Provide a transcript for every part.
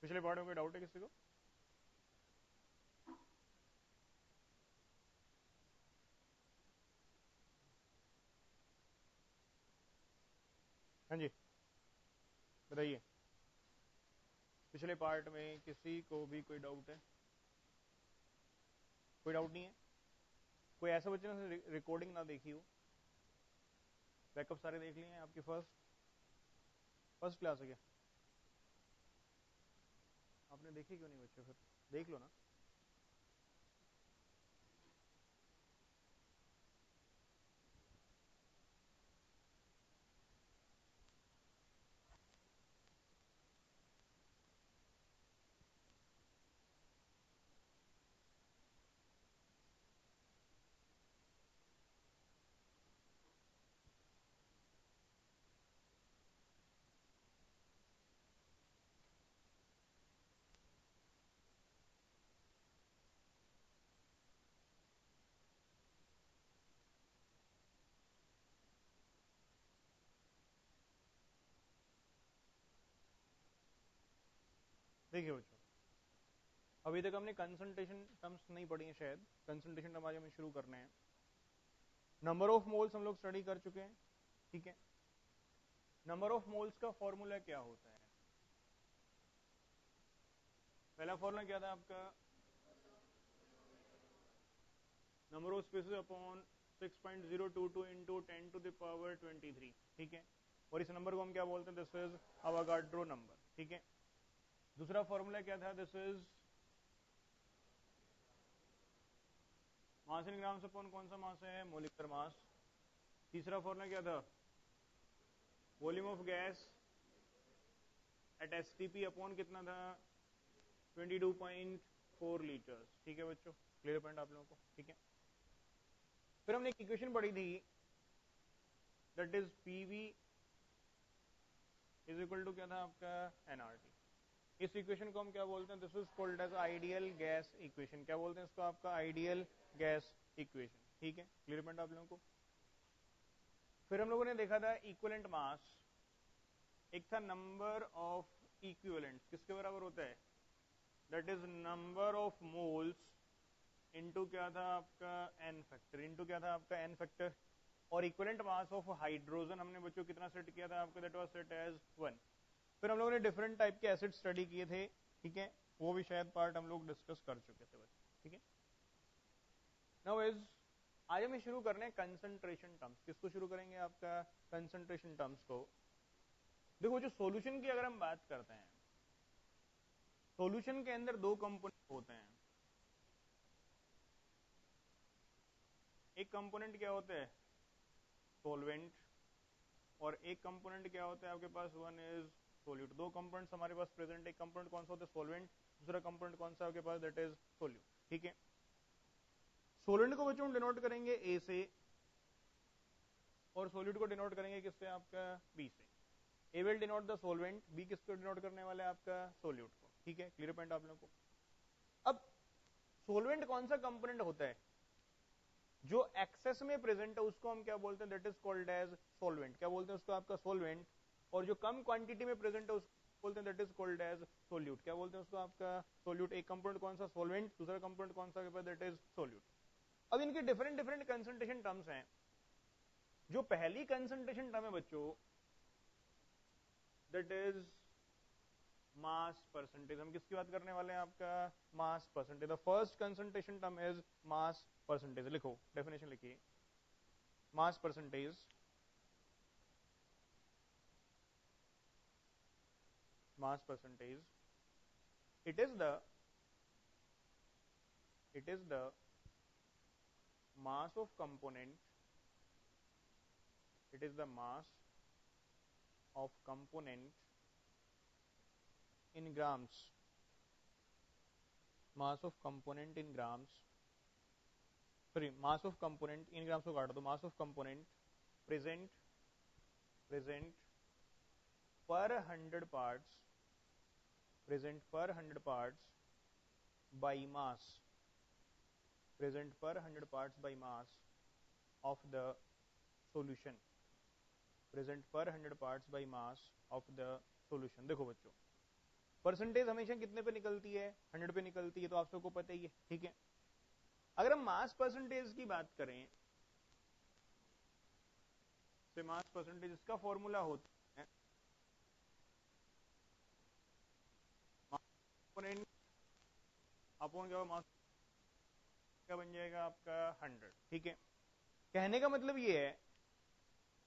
पिछले पार्ट में कोई डाउट है किसी को? हाँ जी बताइए, पिछले पार्ट में किसी को भी कोई डाउट है? कोई डाउट नहीं है? कोई ऐसा बच्चे ने रिकॉर्डिंग ना देखी हो? बैकअप सारे देख लिए हैं आपकी? फर्स्ट क्लास है क्या? आपने देखी क्यों नहीं बच्चे? फिर देख लो ना। देखिए बच्चों, अभी तक हमने कंसंट्रेशन टर्म्स नहीं पढ़ी हैं शायद। कंसंट्रेशन टर्म आज हमें शुरू करने हैं। नंबर ऑफ मोल्स हम लोग स्टडी कर चुके हैं, ठीक है। नंबर ऑफ मोल्स का फॉर्मूला क्या होता है? पहला फॉर्मूला क्या था आपका? Number of species upon 6.022 into 10 to the power 23, ठीक है। और इस नंबर को हम क्या बोलते हैं? दिस इज अवोगाड्रो नंबर, ठीक है। दूसरा फॉर्मूला क्या था? This is mass in grams upon कौन सा मास है? मोलिकुलर मास। तीसरा फॉर्मूला क्या था? Volume of gas at STP upon कितना था? 22.4 लीटर्स, ठीक है बच्चों। क्लियर पॉइंट आप लोगों को, ठीक है। फिर हमने एक इक्वेशन पढ़ी थी, that is PV is equal to क्या था आपका? एनआरटी। इस इक्वेशन को हम क्या बोलते हैं? This is called as ideal gas equation. क्या बोलते हैं इसको? आपका आइडियल गैस इक्वेशन, ठीक है। क्लियर पॉइंट आप लोगों को। फिर हम लोगों ने देखा था इक्विवेलेंट मास, एक था नंबर ऑफ इक्विवेलेंट, किसके बराबर होता है? That is number of moles into क्या था आपका? एन फैक्टर, इनटू क्या था आपका? N factor. और इक्विवेलेंट मास ऑफ हाइड्रोजन हमने बच्चों कितना सेट किया था आपका? That was set as 1। फिर हम लोगों ने डिफरेंट टाइप के एसिड स्टडी किए थे, ठीक है। वो भी शायद पार्ट हम लोग डिस्कस कर चुके थे बच्चों, ठीक है। नाउ इज आज हम शुरू कर रहे हैं कंसंट्रेशन टर्म्स। किसको शुरू करेंगे? आपका कंसंट्रेशन टर्म्स को। देखो, जो सॉल्यूशन की अगर हम बात करते हैं, सॉल्यूशन के अंदर दो कंपोनेंट होते हैं। एक कंपोनेंट क्या होता है? सॉल्वेंट। और एक कंपोनेंट क्या होता है आपके पास? One is solute. दो कंपोनेंट्स हमारे पास प्रेजेंट। एक कंपोनेंट कौन सा होता है? सॉल्वेंट। दूसरा कंपोनेंट कौन सा आपके पास? दैट इज सोल्यूट, ठीक है। सोलेंट को बच्चों डिनोट करेंगे ए से, और सोल्यूट को डिनोट करेंगे किससे? आपका बी से। A will denote the solvent, B किसको डिनोट करने वाले? आपका सोल्यूट को, ठीक है। क्लियर पॉइंट आप लोगों को। अब सोलवेंट कौन सा कंपोनेंट होता है? जो एक्सेस में प्रेजेंट है उसको हम क्या बोलते हैं? That is called as solvent. क्या बोलते हैं उसको? आपका सोलवेंट। और जो कम क्वांटिटी में प्रेजेंट है उसको बोलते हैं that is called as solute. क्या बोलते हैं उसको? आपका सोल्यूट। एक कंपोनेंट कौन सा? सोलवेंट। दूसरा कंपोनेंट कौन सा? That is solute. अब इनके डिफरेंट डिफरेंट कंसंट्रेशन टर्म्स हैं। जो पहली कंसंट्रेशन टर्म है बच्चों, दैट इज मास परसेंटेज। हम किसकी बात करने वाले हैं? आपका mass percentage. The first concentration term is mass percentage. लिखो, डेफिनेशन लिखिए। Mass percentage, mass percentage, it is the mass of component, it is the mass of component in grams, mass of component in grams, sorry, mass of component in grams को काट दो, mass of component present per 100 parts, present per 100 parts by mass, present per 100 parts by mass of the solution, present per 100 parts by mass of the solution। देखो बच्चों, percentage हमेशा कितने पे निकलती है? 100 पे निकलती है, तो आप सबको पता ही है, ठीक है। अगर हम मास परसेंटेज की बात करें, तो मास परसेंटेज इसका फॉर्मूला होता है कंपोनेंट अपॉन क्या मास, क्या बन जाएगा आपका 100, ठीक है। कहने का मतलब ये है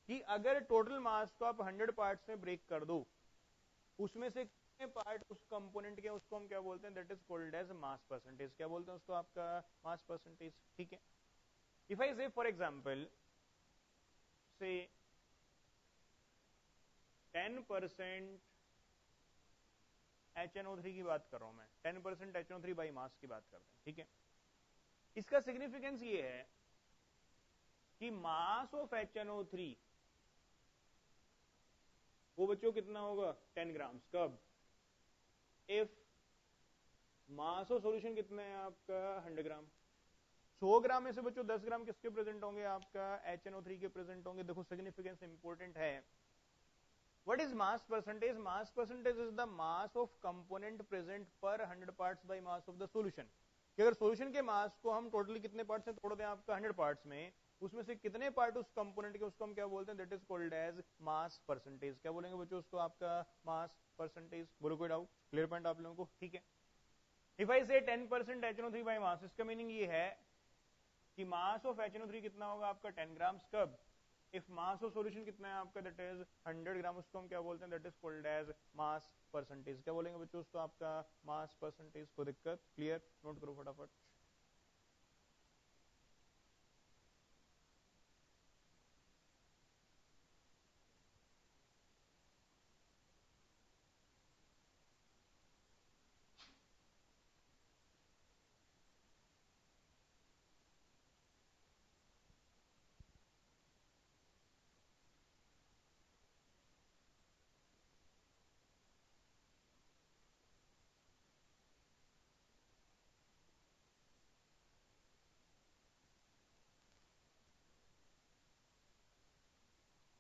कि अगर टोटल मास को आप 100 पार्ट्स में ब्रेक कर दो, उसमें से कितने पार्ट उस कंपोनेंट के, उसको हम क्या बोलते हैं? That is called as mass percentage. क्या बोलते हैं उसको? आपका मास परसेंटेज, ठीक है। इफ आई से फॉर एग्जांपल से 10% HNO3 की बात कर रहा हूं मैं, 10% HNO3 बाई मास की बात करते हैं, ठीक है। इसका सिग्निफिकेंस ये है कि मास ऑफ HNO3 वो बच्चों कितना होगा? 10 ग्राम्स। कब? इफ मास ऑफ सॉल्यूशन कितना है आपका? 100 ग्राम। 100 ग्राम में से बच्चों 10 ग्राम किसके प्रेजेंट होंगे? आपका HNO3 के प्रेजेंट होंगे। देखो सिग्निफिकेंस इंपॉर्टेंट है। What is mass percentage? Mass percentage is the mass of component present per 100 parts by mass of the solution. कि अगर सॉल्यूशन के मास को हम टोटली कितने पार्ट्स में तोड़ दें आपका 100 पार्ट्स में, उसमें से कितने पार्ट उस कंपोनेंट के, उसको हम क्या बोलते हैं? That is called as mass percentage. क्या बोलेंगे बच्चों उसको? आपका मास परसेंटेज। बोलो कोई डाउट? क्लियर पॉइंट आप लोगों को, ठीक है। इफ आई से 10% HNO3 बाई मास, इसका मीनिंग ये है कि मास ऑफ HNO3 कितना होगा आपका? 10 ग्राम्स। कब? इफ मास ऑफ सॉल्यूशन कितना है आपका? That is 100 gram. उसको हम क्या बोलते हैं? That is called as mass percentage. क्या बोलेंगे बच्चों उसको? आपका मास परसेंटेज। को दिक्कत? क्लियर? नोट करो फटाफट।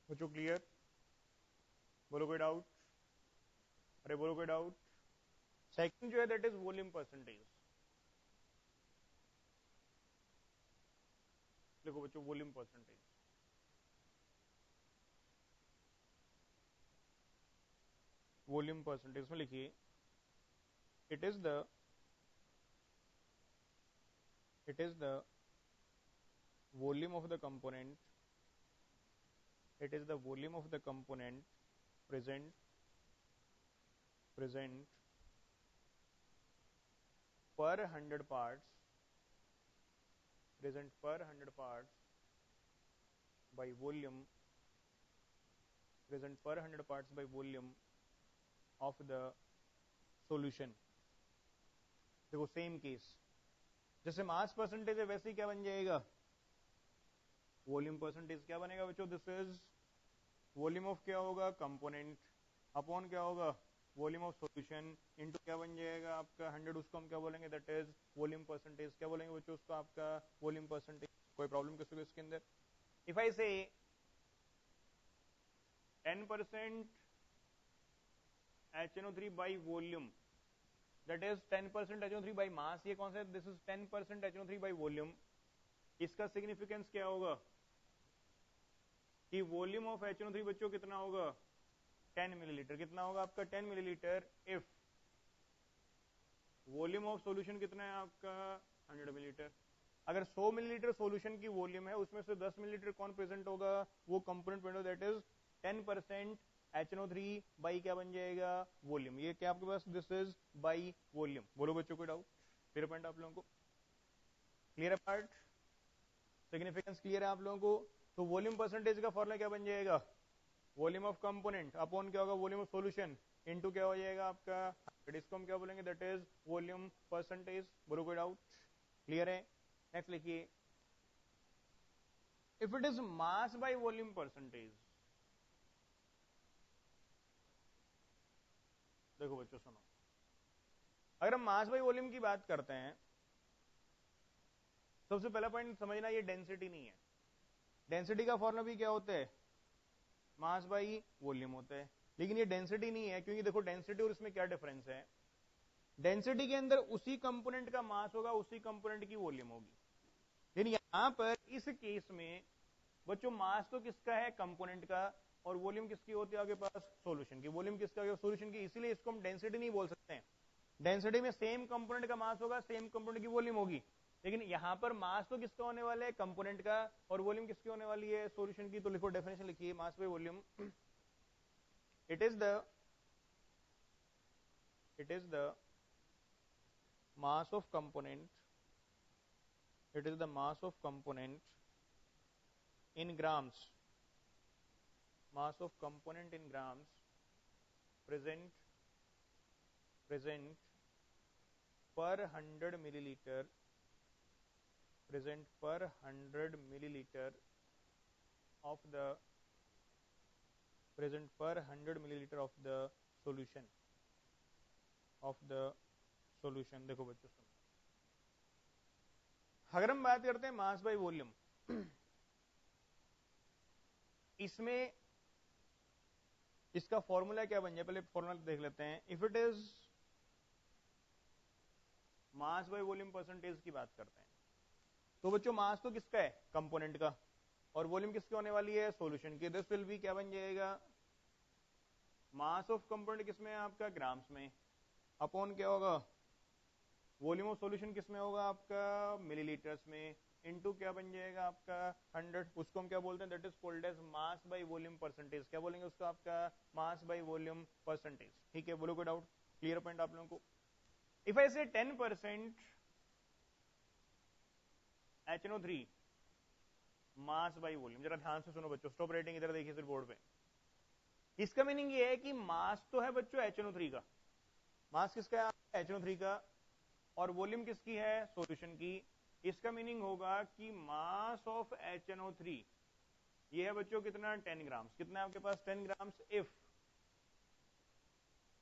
बच्चों क्लियर? बोलो कोई डाउट? अरे बोलो कोई डाउट? सेकंड जो है दैट इज वॉल्यूम परसेंटेज। देखो बच्चों वॉल्यूम परसेंटेज, वॉल्यूम परसेंटेज में लिखिए it is the volume of the component, it is the volume of the component present per 100 parts, present per 100 parts by volume, present per 100 parts by volume of the solution। देखो same case, जैसे mass percentage है वैसे ही क्या बन जाएगा? Volume percentage. क्या बनेगा बच्चों? दिस इज वॉल्यूम ऑफ क्या होगा? कंपोनेंट अपॉन क्या होगा? वॉल्यूम ऑफ सॉल्यूशन इनटू क्या बन जाएगा आपका? 100। उसको हम क्या बोलेंगे? That is volume percentage. क्या बोलेंगे बच्चों उसको? आपका वॉल्यूम परसेंटेज। कोई प्रॉब्लम किसी को इसके अंदर? इफ आई से 10% HNO3 by volume, that is 10% HNO3 by mass, ये कौन सा है? This is 10% HNO3 by volume। इसका सिग्निफिकेंस क्या होगा कि वॉल्यूम ऑफ HNO3 बच्चों कितना होगा? 10 मिलीलीटर। कितना होगा आपका? 10 millilitre. If volume of solution कितना है आपका? 100 मिलीलीटर। अगर 100 मिलीलीटर सॉल्यूशन की वॉल्यूम है, उसमें से 10 मिलीलीटर कौन प्रेजेंट होगा? वो component present, that is 10% HNO3 by क्या बन जाएगा? वॉल्यूम। ये क्या आपके पास? This is by volume. बोलो बच्चों कोई डाउट? क्लियर पॉइंट आप लोगों को? क्लियर है पार्ट? सिग्निफिकेंस क्लियर है आप लोगों को? तो वॉल्यूम परसेंटेज का फॉर्मूला क्या बन जाएगा? वॉल्यूम ऑफ कंपोनेंट अपॉन क्या होगा? वॉल्यूम ऑफ सॉल्यूशन इनटू क्या हो जाएगा आपका? इसको हम क्या बोलेंगे? That is volume percentage. बोलो कोई डाउट? क्लियर है? नेक्स्ट लिखिए, if it is mass by volume percentage. देखो बच्चों सुनो, अगर हम मास बाय वॉल्यूम की बात करते हैं, सबसे पहला पॉइंट समझना ये डेंसिटी नहीं है। डेंसिटी का फॉर्मूला भी क्या होता है? मास बाई वॉल्यूम होता है। लेकिन ये डेंसिटी नहीं है, क्योंकि देखो डेंसिटी और इसमें क्या डिफरेंस है, डेंसिटी के अंदर उसी कंपोनेंट का मास होगा, उसी कंपोनेंट की वॉल्यूम होगी। लेकिन यहां पर इस केस में बच्चों मास तो किसका है, कंपोनेंट का, और वॉल्यूम किसकी होती है आपके पास, सॉल्यूशन की। वॉल्यूम किसका होगा, सॉल्यूशन की, इसीलिए इसको हम डेंसिटी नहीं बोल सकते हैं। डेंसिटी में सेम कंपोनेंट का मास होगा, सेम कंपोनेंट की वॉल्यूम होगी, लेकिन यहां पर मास तो किसका होने वाला है, कंपोनेंट का, और वॉल्यूम किसकी होने वाली है, सॉल्यूशन की। तो लिखो, डेफिनेशन लिखिए, मास by volume, it is the mass of component, it is the mass of component in grams, mass of component in grams present per 100 milliliter, present per 100 milliliter of the, present per 100 milliliter of the solution, of the solution। देखो बच्चों सुनो, अगर हम बात करते हैं मास by volume, इसमें इसका फॉर्मूला क्या बन जाए, पहले फॉर्मूला देख लेते हैं। If it is mass by volume percentage की बात करते हैं, तो बच्चों मास तो किसका है, कंपोनेंट का, और वॉल्यूम किसकी होने वाली है, सॉल्यूशन की। दिस विल बी क्या बन जाएगा, मास ऑफ कंपोनेंट किसमें है आपका, ग्राम्स में, अपॉन क्या होगा, वॉल्यूम ऑफ सॉल्यूशन किसमें होगा आपका, मिलीलीटर्स में, इनटू क्या बन जाएगा आपका 100। उसको हम क्या बोलते हैं, that is called as mass by volume percentage. क्या बोलेंगे उसको, आपका मास बाय वॉल्यूम परसेंटेज। ठीक है, बोलो कोई डाउट, क्लियर पॉइंट आप लोगों को। इफ आई से 10% HNO3 मास बाय वॉल्यूम, जरा ध्यान से सुनो बच्चों, स्टॉप राइटिंग, इधर देखिए सिर्फ बोर्ड पे। इसका मीनिंग ये है कि मास तो है बच्चों HNO3 का, मास किसका है, HNO3 का, और वॉल्यूम किसकी है, सॉल्यूशन की। इसका मीनिंग होगा कि मास ऑफ HNO3 ये है बच्चों कितना, 10 ग्राम्स। कितना है आपके पास, 10 grams. If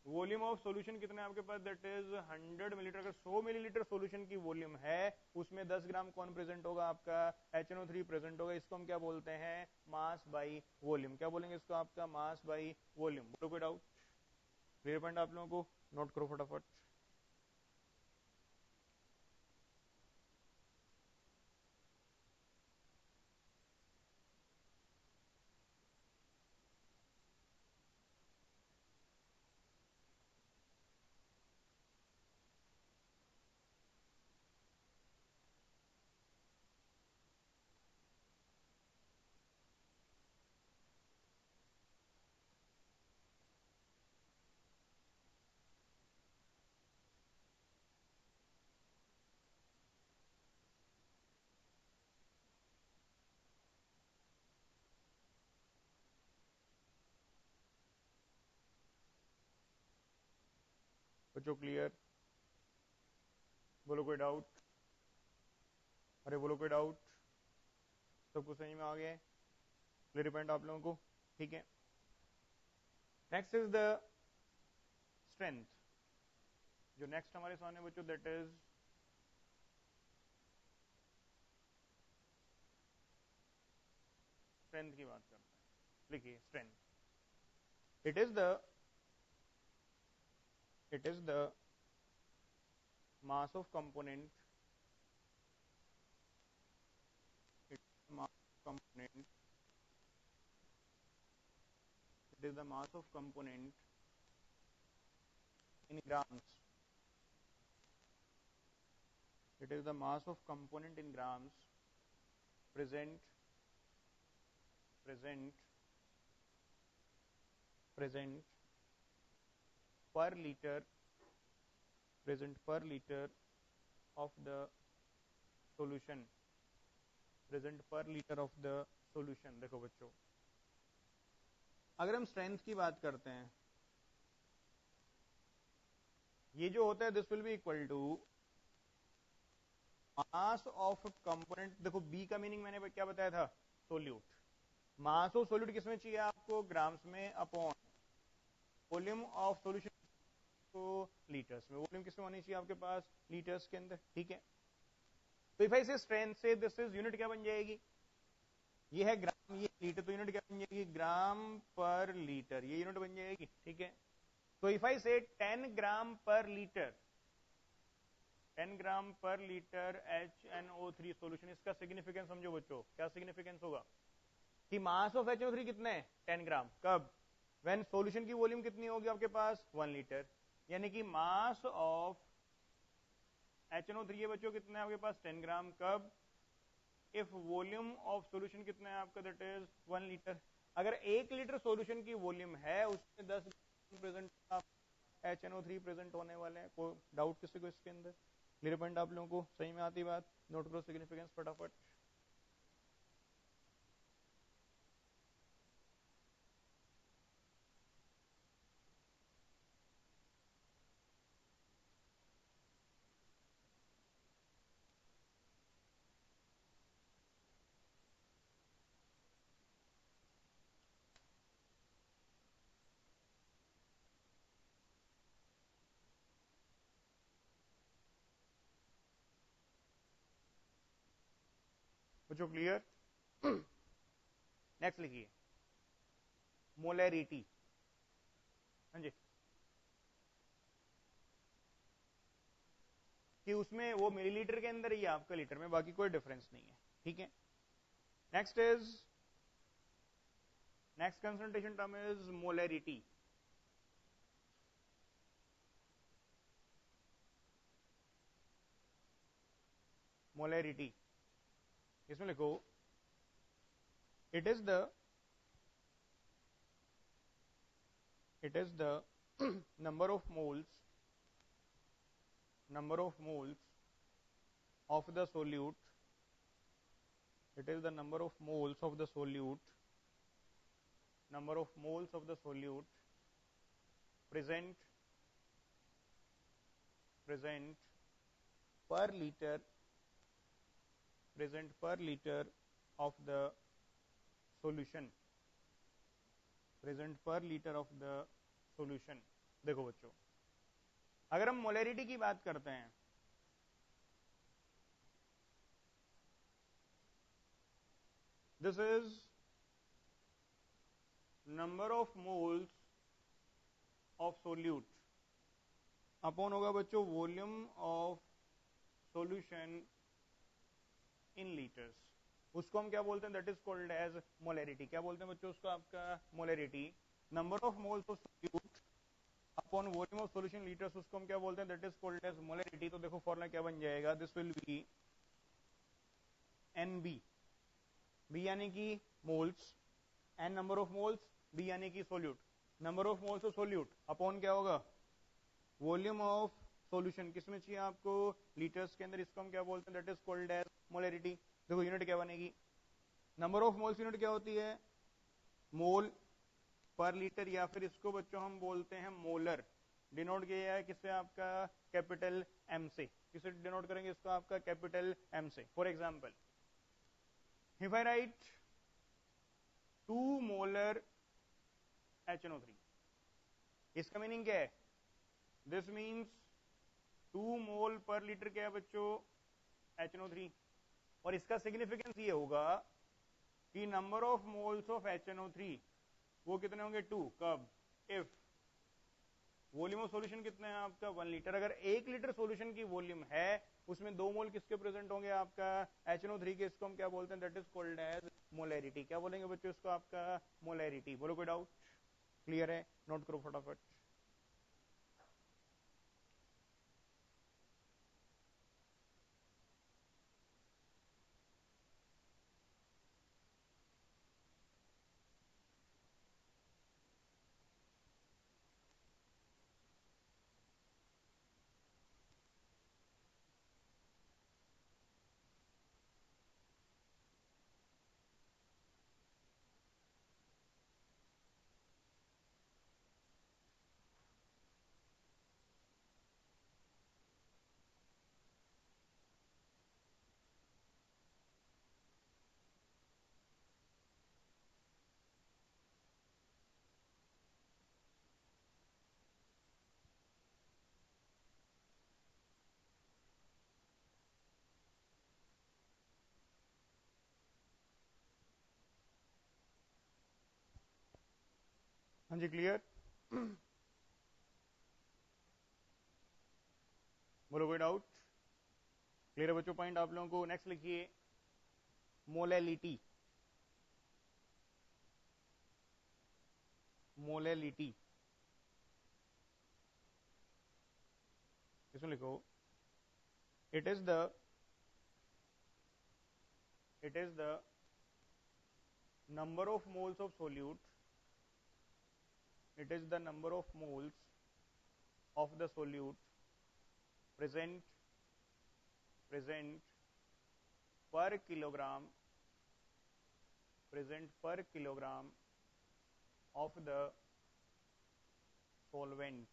volume of solution कितना है आपके पास, दैट इज 100 मिलीलीटर। अगर 100 मिलीलीटर सॉल्यूशन की वॉल्यूम है, उसमें 10 ग्राम कौन प्रेजेंट होगा, आपका HNO3 प्रेजेंट होगा। इसको हम क्या बोलते हैं, मास बाई वॉल्यूम। क्या बोलेंगे इसको, आपका मास बाई वॉल्यूम। बोलो कोई डाउट, क्लियर पॉइंट आप लोगों को, नोट करो फटाफट। बच्चों क्लियर, बोलो कोई डाउट, अरे बोलो कोई डाउट, सब कुछ समझ में आ गया है, क्लियर पॉइंट आप लोगों को। ठीक है, नेक्स्ट इज द स्ट्रेंथ। जो नेक्स्ट हमारे सामने बच्चों, दैट इज स्ट्रेंथ की बात करते हैं। लिखिए strength, it is the mass of component, mass of component, it is the mass of component in grams, it is the mass of component in grams present present present per liter, present per liter of the solution, present per liter of the solution। देखो बच्चों, अगर हम strength की बात करते हैं, ये जो होता है this will be equal to mass of component. देखो बी का मीनिंग मैंने क्या बताया था, सोल्यूट। मास ऑफ सोल्यूट किसमें चाहिए आपको, ग्राम्स में, अपॉन वॉल्यूम ऑफ सॉल्यूशन को लीटर्स में। वॉल्यूम किसमें होनी चाहिए आपके पास, लीटर्स के अंदर। ठीक है, तो इफ आई से स्ट्रेंथ से, दिस इज यूनिट क्या बन जाएगी, ये है ग्राम ये लीटर तो यूनिट क्या बन जाएगी, ग्राम पर लीटर, ये यूनिट बन जाएगी, ठीक है। तो इफ आई से 10 ग्राम पर लीटर, 10 ग्राम पर लीटर HNO3 सॉल्यूशन, इसका सिग्निफिकेंस समझो बच्चों, क्या सिग्निफिकेंस होगा कि मास ऑफ HNO3 कितने हैं 10 ग्राम, कब, व्हेन सॉल्यूशन की वॉल्यूम कितनी होगी आपके पास 1 लीटर, यानी कि मास ऑफ HNO3 ये बच्चों कितना है आपके पास 10 ग्राम, कब, इफ वॉल्यूम ऑफ सॉल्यूशन कितना है आपका, दैट इज 1 लीटर। अगर 1 लीटर सॉल्यूशन की वॉल्यूम है उसमें 10 प्रेजेंट HNO3 प्रेजेंट होने वाले हैं। कोई डाउट किसी को इसके अंदर, क्लियर पॉइंट आप लोगों को सही में आती बात, नोट करो सिग्निफिकेंस फटाफट। बच्चों क्लियर। नेक्स्ट लिखिए मोलैरिटी, हाँ जी, कि उसमें वो मिलीलीटर के अंदर ही आपका लीटर में, बाकी कोई डिफरेंस नहीं है, ठीक है। Next is, next concentration term is molarity. Molarity इसमें लिखो it is the, it is the number of moles, number of moles of the solute, it is the number of moles of the solute, number of moles of the solute present, present per liter, present per liter of the solution, present per liter of the solution। देखो बच्चों, अगर हम molarity की बात करते हैं, this is number of moles of solute upon होगा बच्चों volume of solution in litres, उसको हम क्या बोलते हैं, that is called as molarity. क्या बोलते हैं बच्चों उसको, आपका molarity. Number of moles of solute upon volume of solution litres, उसको हम क्या बोलते हैं, that is called as molarity. तो देखो फॉर्मूला क्या बन जाएगा, this will be NB, B यानी कि moles, N number of moles, B यानी कि solute, number of moles of solute upon क्या होगा वॉल्यूम ऑफ सॉल्यूशन, किसमें चाहिए आपको लीटर्स के अंदर, इसको हम क्या बोलते हैं, that is called as molarity. देखो यूनिट क्या बनेगी, नंबर ऑफ मोल्स यूनिट क्या होती है मोल पर लीटर, या फिर इसको बच्चों हम बोलते हैं मोलर, डिनोट किया है किससे आपका कैपिटल एम से, किसे डिनोट करेंगे इसको आपका कैपिटल एम से। For example if I right 2 molar HNO3, इसका मीनिंग क्या है, दिस मीन्स 2 मोल पर लीटर क्या है बच्चों HNO3, और इसका सिग्निफिकेंस ये होगा कि number of moles of HNO3 वो कितने होंगे 2, कब, इफ वॉल्यूम ऑफ सॉल्यूशन कितना है आपका 1 लीटर। अगर 1 लीटर सॉल्यूशन की वॉल्यूम है उसमें 2 मोल किसके प्रेजेंट होंगे आपका HNO3 के, इसको हम क्या बोलते हैं, that is called as molarity. क्या बोलेंगे बच्चों इसको आपका मोलैरिटी। बोलो कोई डाउट, क्लियर है, नोट करो फटाफट। हाँ जी, क्लियर? बोलो कोई डाउट? क्लियर है बच्चों पॉइंट आप लोगों को? नेक्स्ट लिखिए मोलैलिटी। मोलैलिटी इसमें लिखो it is the number of moles of solute, it is the number of moles of the solute present per kilogram of the solvent,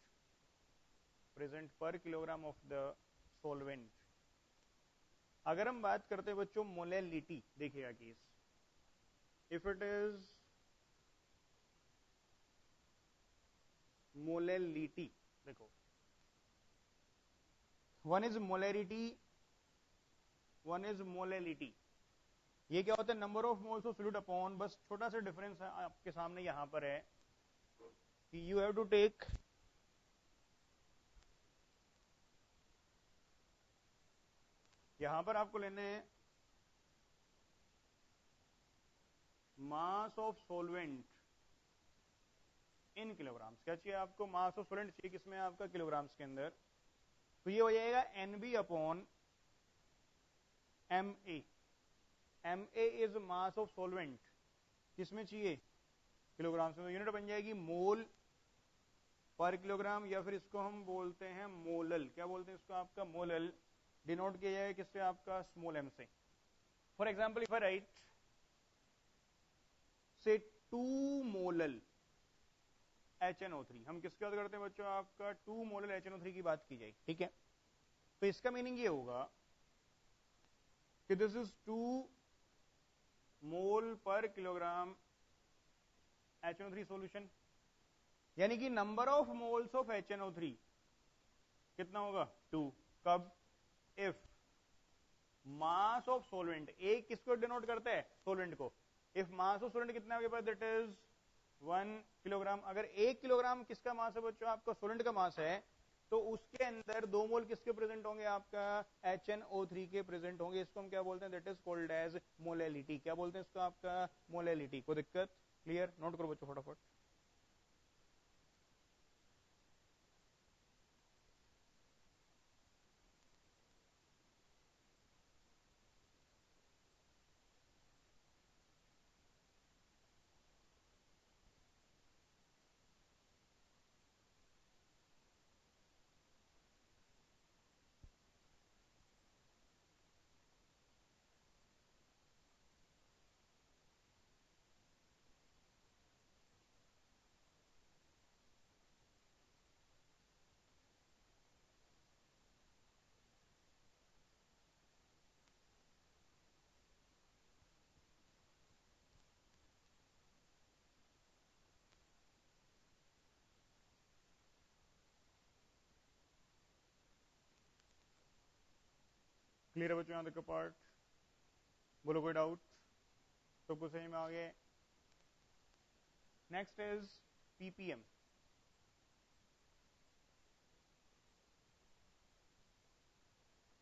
present per kilogram of the solvent। अगर हम बात करते हैं बच्चों molality, देखिएगा case, if it is molality, देखो one is molality, ये क्या होता है? Number of moles of solute upon, बस छोटा सा डिफरेंस है आपके सामने यहां पर है कि यू हैव टू टेक यहां पर आपको लेने हैं मास ऑफ सोलवेंट इन किलोग्राम्स। क्या चाहिए आपको? मास ऑफ सोलवेंट चाहिए, किसमें? आपका किलोग्राम्स के अंदर। तो ये हो जाएगा NB upon MA। MA is mass of solvent, किसमें चाहिए? किलोग्राम्स में। तो यूनिट बन जाएगी मोल पर किलोग्राम, या फिर इसको हम बोलते हैं मोलल। क्या बोलते हैं इसको? आपका मोलल। डिनोट किया जाएगा किससे? आपका स्मॉल m से। For example if I write से 2 मोलल HNO3, हम किसकी बात करते हैं बच्चों? आपका 2 मोलल HNO3 की बात की जाए, ठीक है? तो इसका मीनिंग ये होगा कि this is 2 mole per kilogram HNO3 solution, यानी कि number of moles of HNO3 कितना होगा? 2। कब? इफ मास ऑफ सोलवेंट, एक किसको डिनोट करता है? सोलवेंट को। इफ मास ऑफ सोलवेंट कितना है आपके पास? That is 1 kilogram. अगर 1 किलोग्राम किसका मास है बच्चों? आपका सोलवेंट का मास है, तो उसके अंदर 2 मोल किसके प्रेजेंट होंगे? आपका HNO3 के प्रेजेंट होंगे। इसको हम क्या बोलते हैं? That is called as molality. क्या बोलते हैं इसको? आपका मोलैलिटी। कोई दिक्कत? क्लियर? नोट करो बच्चों फटाफट। क्लियर है बच्चों यहां तक का पार्ट? बोलो कोई डाउट? सबको सही में आ गए? Next is ppm।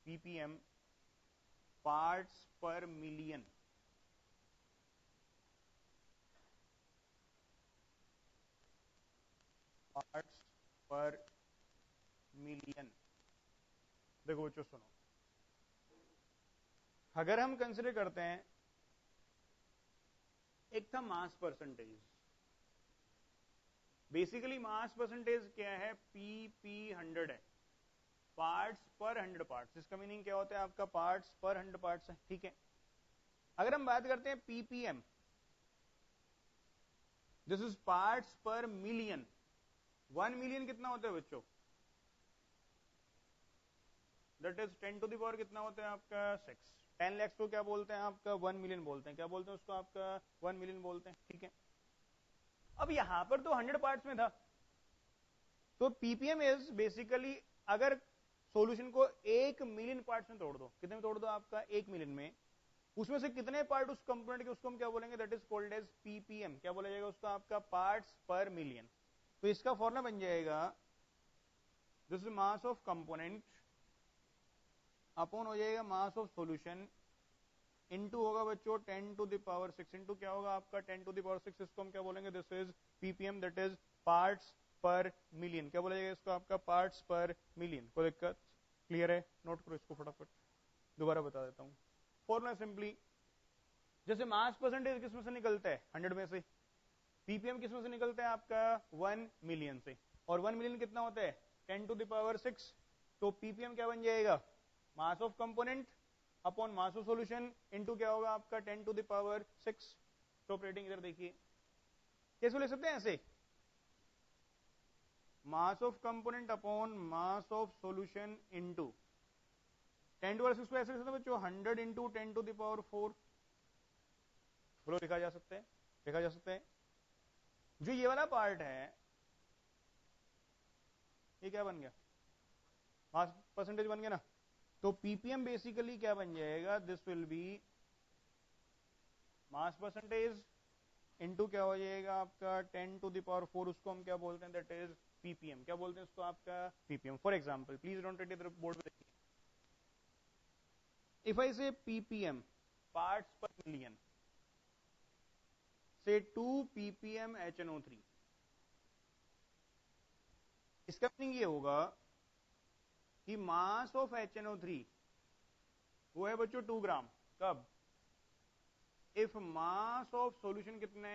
ppm parts per million. Parts per million. देखो बच्चों सुनो, अगर हम कंसिडर करते हैं, एक था mass percentage. Basically mass percentage क्या है? PP100 है, पार्ट्स पर 100 पार्ट्स। इसका मीनिंग क्या होता है? आपका पार्ट्स पर 100 पार्ट्स है, ठीक है? अगर हम बात करते हैं ppm, this is parts per million. 1 million कितना होता है बच्चों? That is 10 to the power कितना होता है आपका? 6। 10 लैक्स को क्या बोलते हैं? आपका 1 मिलियन बोलते हैं। क्या बोलते हैं उसको? आपका 1 मिलियन बोलते हैं, ठीक है? अब यहां पर तो 100 पार्ट्स में था, तो ppm इज बेसिकली, अगर सॉल्यूशन को 1 मिलियन पार्ट्स में तोड़ दो, कितने में तोड़ दो? आपका 1 मिलियन में, उसमें से कितने पार्ट उस कंपोनेंट के, उसको हम क्या बोलेंगे, that is called as ppm. क्या बोला जाएगा उसका, आपका पार्ट्स पर मिलियन। तो इसका फॉर्मूला बन जाएगा, this is mass of component upon हो जाएगा मास ऑफ सॉल्यूशन, इनटू होगा बच्चों 10 टू द पावर 6, इनटू क्या होगा आपका 10 टू द पावर 6, इसको हम क्या बोलेंगे, this is ppm, that is parts per million. क्या बोला जाएगा इसको, आपका पार्ट्स पर मिलियन। कोई दिक्कत, क्लियर है? नोट करो इसको फटाफट, दोबारा बता देता हूं। फॉर्मूला सिंपली, जैसे मास परसेंटेज किसमें से निकलता है, 100 में से, पीपीएम किसमें से निकलता है आपका 1 मिलियन से, और 1 मिलियन कितना होता है 10 टू द पावर 6। तो पीपीएम क्या बन जाएगा, मास of component upon mass of solution into क्या होगा आपका 10 टू द पावर 6। तो ऑपरेटिंग इधर देखिए, कैसे ले सकते हैं ऐसे, mass of component upon mass of solution into 10 to power 6 को ऐसे लिख सकते हैं बच्चों, 100 इंटू 10 टू द पावर 4। बोलो लिखा जा सकता है, लिखा जा सकता है। जो ये वाला पार्ट है, ये क्या बन गया, मास परसेंटेज बन गया ना। तो पीपीएम बेसिकली क्या बन जाएगा, this will B mass percentage into क्या हो जाएगा आपका 10 टू द पावर 4, उसको हम क्या बोलते हैं, दैट इज पीपीएम। क्या बोलते हैं उसको आपका, ppm. For example, please don't write it board पे, देखिए, इफ आई से पीपीएम पार्ट्स पर मिलियन से 2 ppm HNO3, इसका मीनिंग ये होगा कि मास ऑफ HNO3 वो है बच्चों 2 ग्राम। कब, इफ मास ऑफ सॉल्यूशन कितने,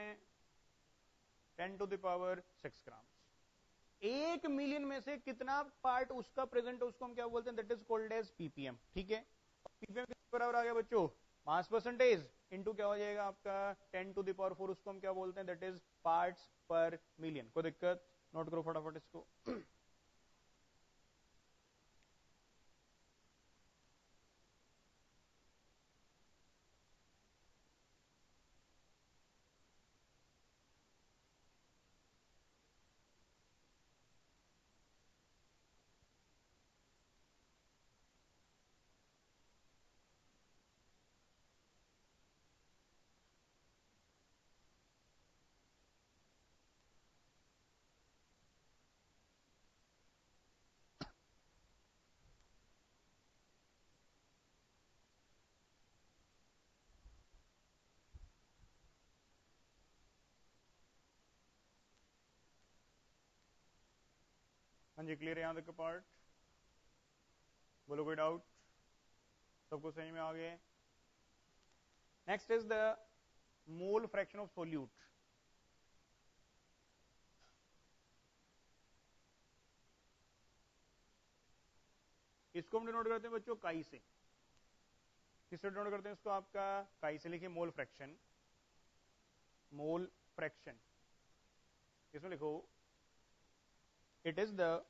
10 to the power 6 gram. 1 million में से कितना पार्ट उसका प्रेजेंट है, उसको हम क्या बोलते हैं, that is called as ppm. ठीक है, पीपीएम किसके बराबर आ गया बच्चों, मास परसेंटेज इनटू क्या हो जाएगा आपका 10 टू द पावर 4, उसको हम क्या बोलते हैं, that is parts per million. कोई दिक्कत, नोट करो फटाफट इसको। हाँ जी, क्लियर है यहां तक का पार्ट? बोलो कोई डाउट, सबको सही में आ गए? Next is the mole fraction of solute. इसको हम डिनोट करते हैं बच्चों काई से। किससे डिनोट करते हैं इसको, आपका काई से। लिखिए मोल फ्रैक्शन, मोल फ्रैक्शन, इसमें लिखो it is the,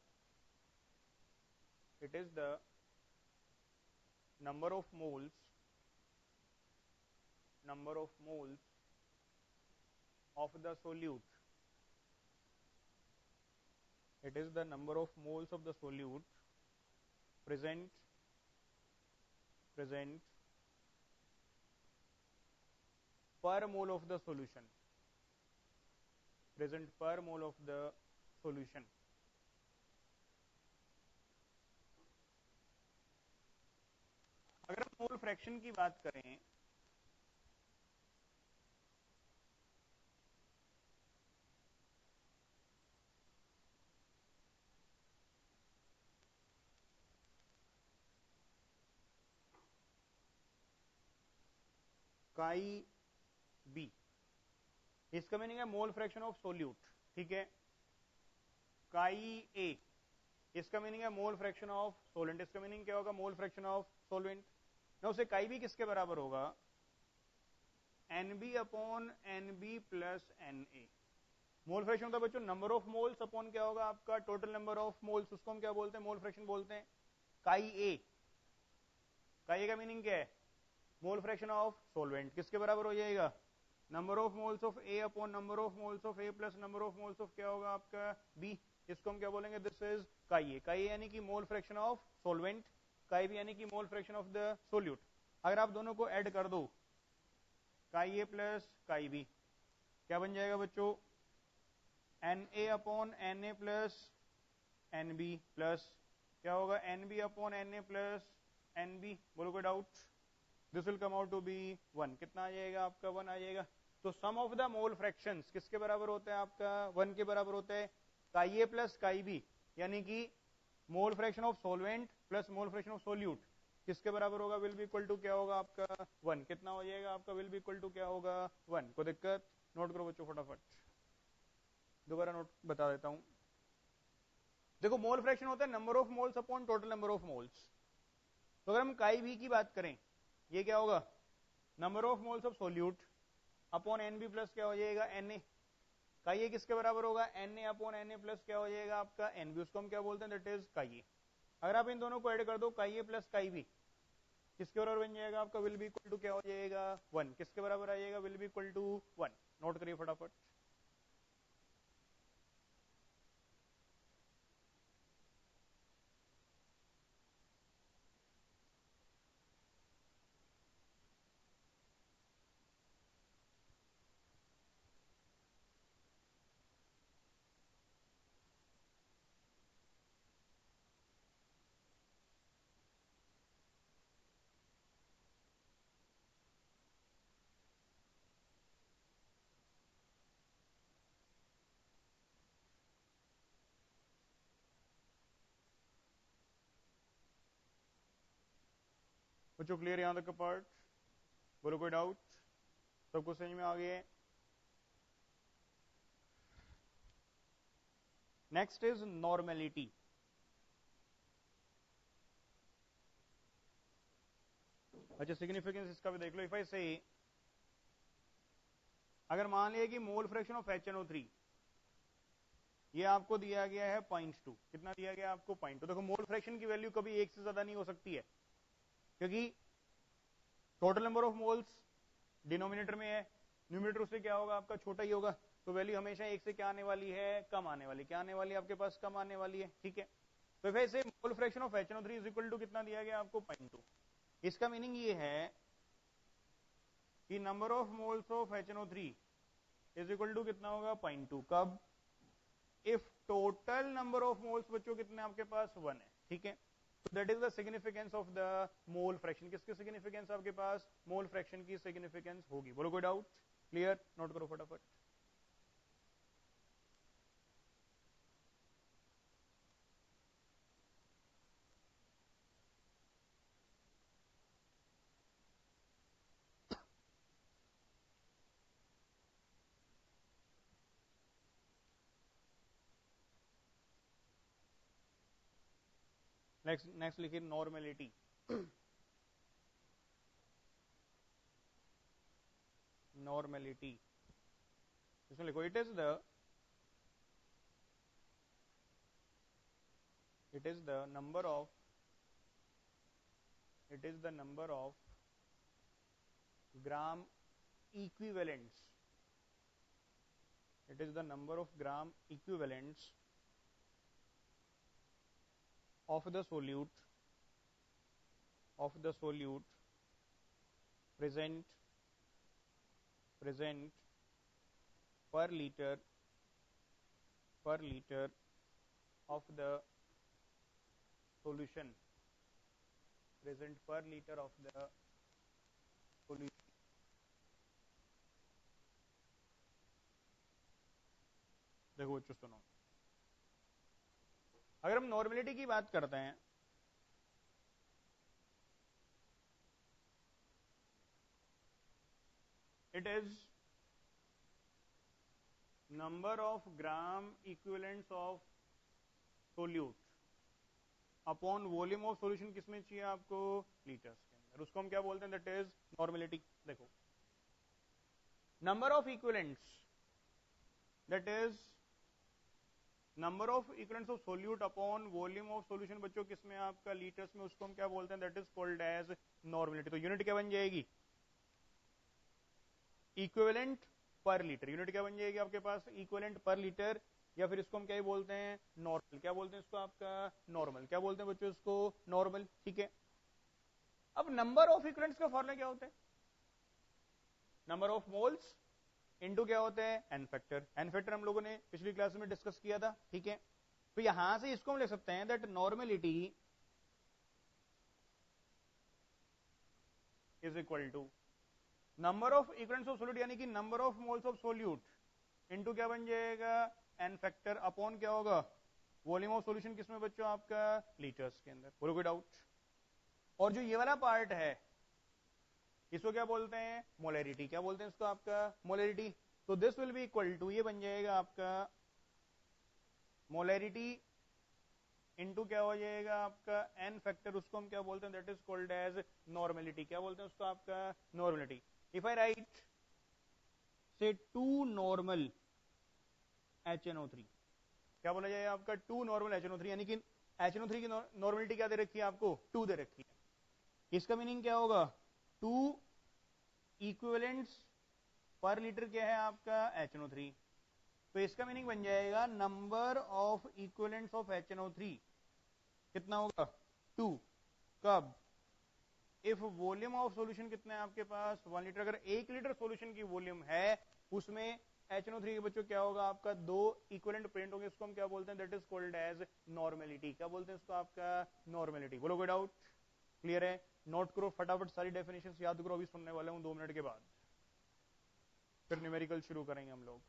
it is the number of moles, number of moles of the solute, it is the number of moles of the solute present per mole of the solution, present per mole of the solution। अगर हम mole fraction की बात करें, काई B, इसका meaning है मोल fraction of solute. ठीक है, काई ए, इसका मीनिंग है मोल फ्रैक्शन ऑफ सोलेंट। इसका मीनिंग क्या होगा, मोल फ्रैक्शन ऑफ सोलवेंट। ना उसे काई बी किसके बराबर होगा, NB upon NB plus N A. Mole fraction होता है बच्चों नंबर ऑफ मोल्स अपॉन क्या होगा आपका टोटल नंबर ऑफ मोल्स, उसको हम क्या बोलते हैं, मोल फ्रैक्शन बोलते हैं। काई ए, काई ए का मीनिंग क्या है, मोल फ्रैक्शन ऑफ सोलवेंट। किसके बराबर हो जाएगा, number of moles of A upon number of moles of A plus number of moles of क्या होगा आपका बी। इसको हम क्या बोलेंगे, दिस इज काई ए। काई यानी कि मोल फ्रैक्शन ऑफ सोलवेंट, काई बी यानी कि मोल फ्रैक्शन ऑफ द सोल्यूट। अगर आप दोनों को ऐड कर दो, काई ए प्लस काई बी, क्या बन जाएगा बच्चों? N A upon N A plus N B plus क्या होगा? N B upon N A plus N B. बोलो कोई doubt? This will come out to be 1। कितना आ जाएगा आपका? 1 आ जाएगा। तो sum of the mole fractions किसके बराबर होता है आपका? 1 के बराबर होता है। काई ए प्लस काई बी यानी कि मोल fraction of solvent plus mole fraction of solute किसके बराबर होगा? विल बी इक्वल टू क्या होगा आपका? 1। कितना हो जाएगा आपका? विल बी इक्वल टू क्या होगा? 1। कोई दिक्कत? नोट करो बच्चों फटाफट, दोबारा नोट बता देता हूं। देखो मोल फ्रैक्शन होता है number of moles upon total number of moles. तो अगर हम काई बी की बात करें, ये क्या होगा? Number of moles of solute upon N B plus क्या हो जाएगा? N A. काई ए किसके बराबर होगा? N A upon N A plus क्या हो जाएगा आपका? N B. उसको हम क्या बोलते हैं? दैट इज काई ए। अगर आप इन दोनों को ऐड कर दो, काई ए प्लस काई बी किसके बराबर बन जाएगा आपका? विल बी इक्वल टू क्या हो जाएगा? 1। किसके बराबर आ जाएगा? Will be equal to 1। Note करिए फटाफट। बच्चों क्लियर यहां तक का पार्ट? बोलो कोई डाउट? सबको समझ में आ गया? Next is normality. अच्छा सिग्निफिकेंस इसका भी देख लो। इफ आई से अगर मान लिया कि मोल फ्रैक्शन ऑफ HNO3 ये आपको दिया गया है 0.2। कितना दिया गया आपको? 0.2। देखो मोल फ्रैक्शन की वैल्यू कभी एक से ज्यादा नहीं हो सकती है, क्योंकि total number of moles denominator में है, न्यूमिनेटर उससे क्या होगा आपका? छोटा ही होगा। तो वैल्यू हमेशा एक से क्या आने वाली है? कम आने वाली। क्या आने वाली है आपके पास? कम आने वाली है। ठीक है, तो वैसे mole fraction of HNO3 is equal to कितना दिया गया आपको? 0.2। इसका मीनिंग ये है कि number of moles of HNO3 is equal to कितना होगा? 0.2। कब? If total number of moles बच्चों कितने आपके पास? 1 है। ठीक है, that is the significance of the mole fraction. किसकी सिग्निफिकेंस आपके पास? मोल फ्रैक्शन की सिग्निफिकेंस होगी। बोलो कोई डाउट? क्लियर? नोट करो फटाफट। नेक्स्ट लिखिए नॉर्मेलिटी। नॉर्मेलिटी इसमें लिखो it is the number of gram equivalents it is the number of gram equivalents of the solute present per liter of the solution present per liter of the solution। देखो बच्चों सुनो, अगर हम normality की बात करते हैं, it is number of gram equivalents of solute upon volume of solution. किसमें चाहिए आपको? लीटर्स के अंदर। उसको हम क्या बोलते हैं? That is normality. देखो number of equivalents that is number of equivalents of solute upon volume of solution बच्चों किसमें? आपका लीटर्स में। उसको हम क्या बोलते हैं? That is called as normality. तो यूनिट क्या बन जाएगी? इक्विवेलेंट पर लीटर। यूनिट क्या बन जाएगी आपके पास? इक्विवेलेंट पर लीटर, या फिर इसको हम क्या बोलते हैं? नॉर्मल। क्या बोलते हैं इसको? आपका नॉर्मल। क्या बोलते हैं बच्चों इसको? नॉर्मल। ठीक है, अब नंबर ऑफ इक्विवेलेंट्स का फॉर्मूला क्या होता है? नंबर ऑफ मोल्स इनटू क्या होता है? N factor. एन फैक्टर हम लोगों ने पिछली क्लास में डिस्कस किया था, ठीक है। तो यहां से इसको हम लिख सकते हैं that normality is equal to number of equivalents of solute, यानी कि number of moles of solute into क्या बन जाएगा? एन फैक्टर अपॉन क्या होगा? वॉल्यूम ऑफ सॉल्यूशन किसमें बच्चों? आपका लीटर्स के अंदर। बोलो कोई डाउट? और जो ये वाला पार्ट है इसको क्या बोलते हैं? मोलैरिटी। क्या बोलते हैं इसको? आपका मोलैरिटी। तो this will be equal to, ये बन जाएगा आपका मोलैरिटी इनटू क्या हो जाएगा? आपका एन फैक्टर, उसको हम क्या बोलते हैं? That is called as normality. क्या बोलते हैं उसको? आपका normality. If I write say two normal HNO3, क्या बोला जाएगा? आपका टू नॉर्मल HNO3, यानी कि HNO3 की नॉर्मेलिटी क्या दे रखी है आपको? 2 दे रखी है। इसका मीनिंग क्या होगा? 2 इक्विवेलेंट्स पर लीटर क्या है आपका? HNO3। तो इसका मीनिंग बन जाएगा number of equivalents of HNO3 कितना होगा? 2। कब? इफ वॉल्यूम ऑफ सॉल्यूशन कितना है आपके पास? 1 लीटर। अगर 1 लीटर सॉल्यूशन की वॉल्यूम है उसमें HNO3 के बच्चों क्या होगा? आपका 2 इक्विवेलेंट प्रेजेंट होंगे। इसको हम क्या बोलते हैं? That is called as normality. क्या बोलते हैं इसको? आपका नॉर्मेलिटी। बोलो कोई डाउट? क्लियर है? नोट करो फटाफट, सारी डेफिनेशन याद करो, अभी सुनने वाले हूं 2 मिनट के बाद, फिर न्यूमेरिकल शुरू करेंगे हम लोग।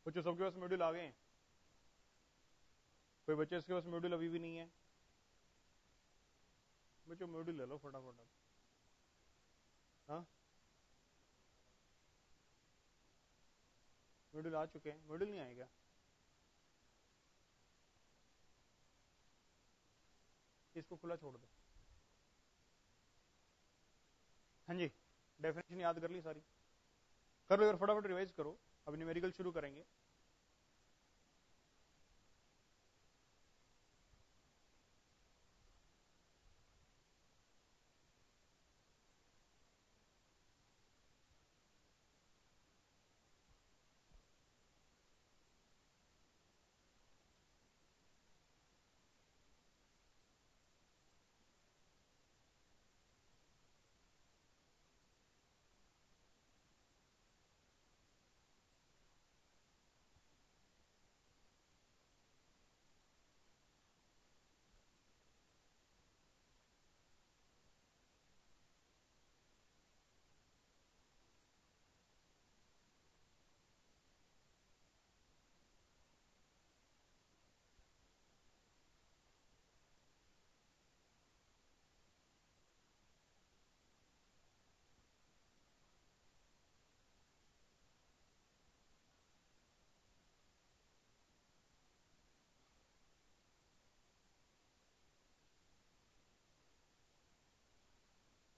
बच्चों सबके पास मॉड्यूल आ गए हैं? कोई बच्चे इसके पास मॉड्यूल अभी भी नहीं है? बच्चों मॉड्यूल ले लो फटाफट। हाँ, मॉड्यूल आ चुके हैं, मॉड्यूल नहीं आएगा? इसको खुला छोड़ दो। हाँ जी, डेफिनेशन याद कर ली सारी? कर लो यार, फटाफट रिवाइज करो, अब न्यूमेरिकल शुरू करेंगे।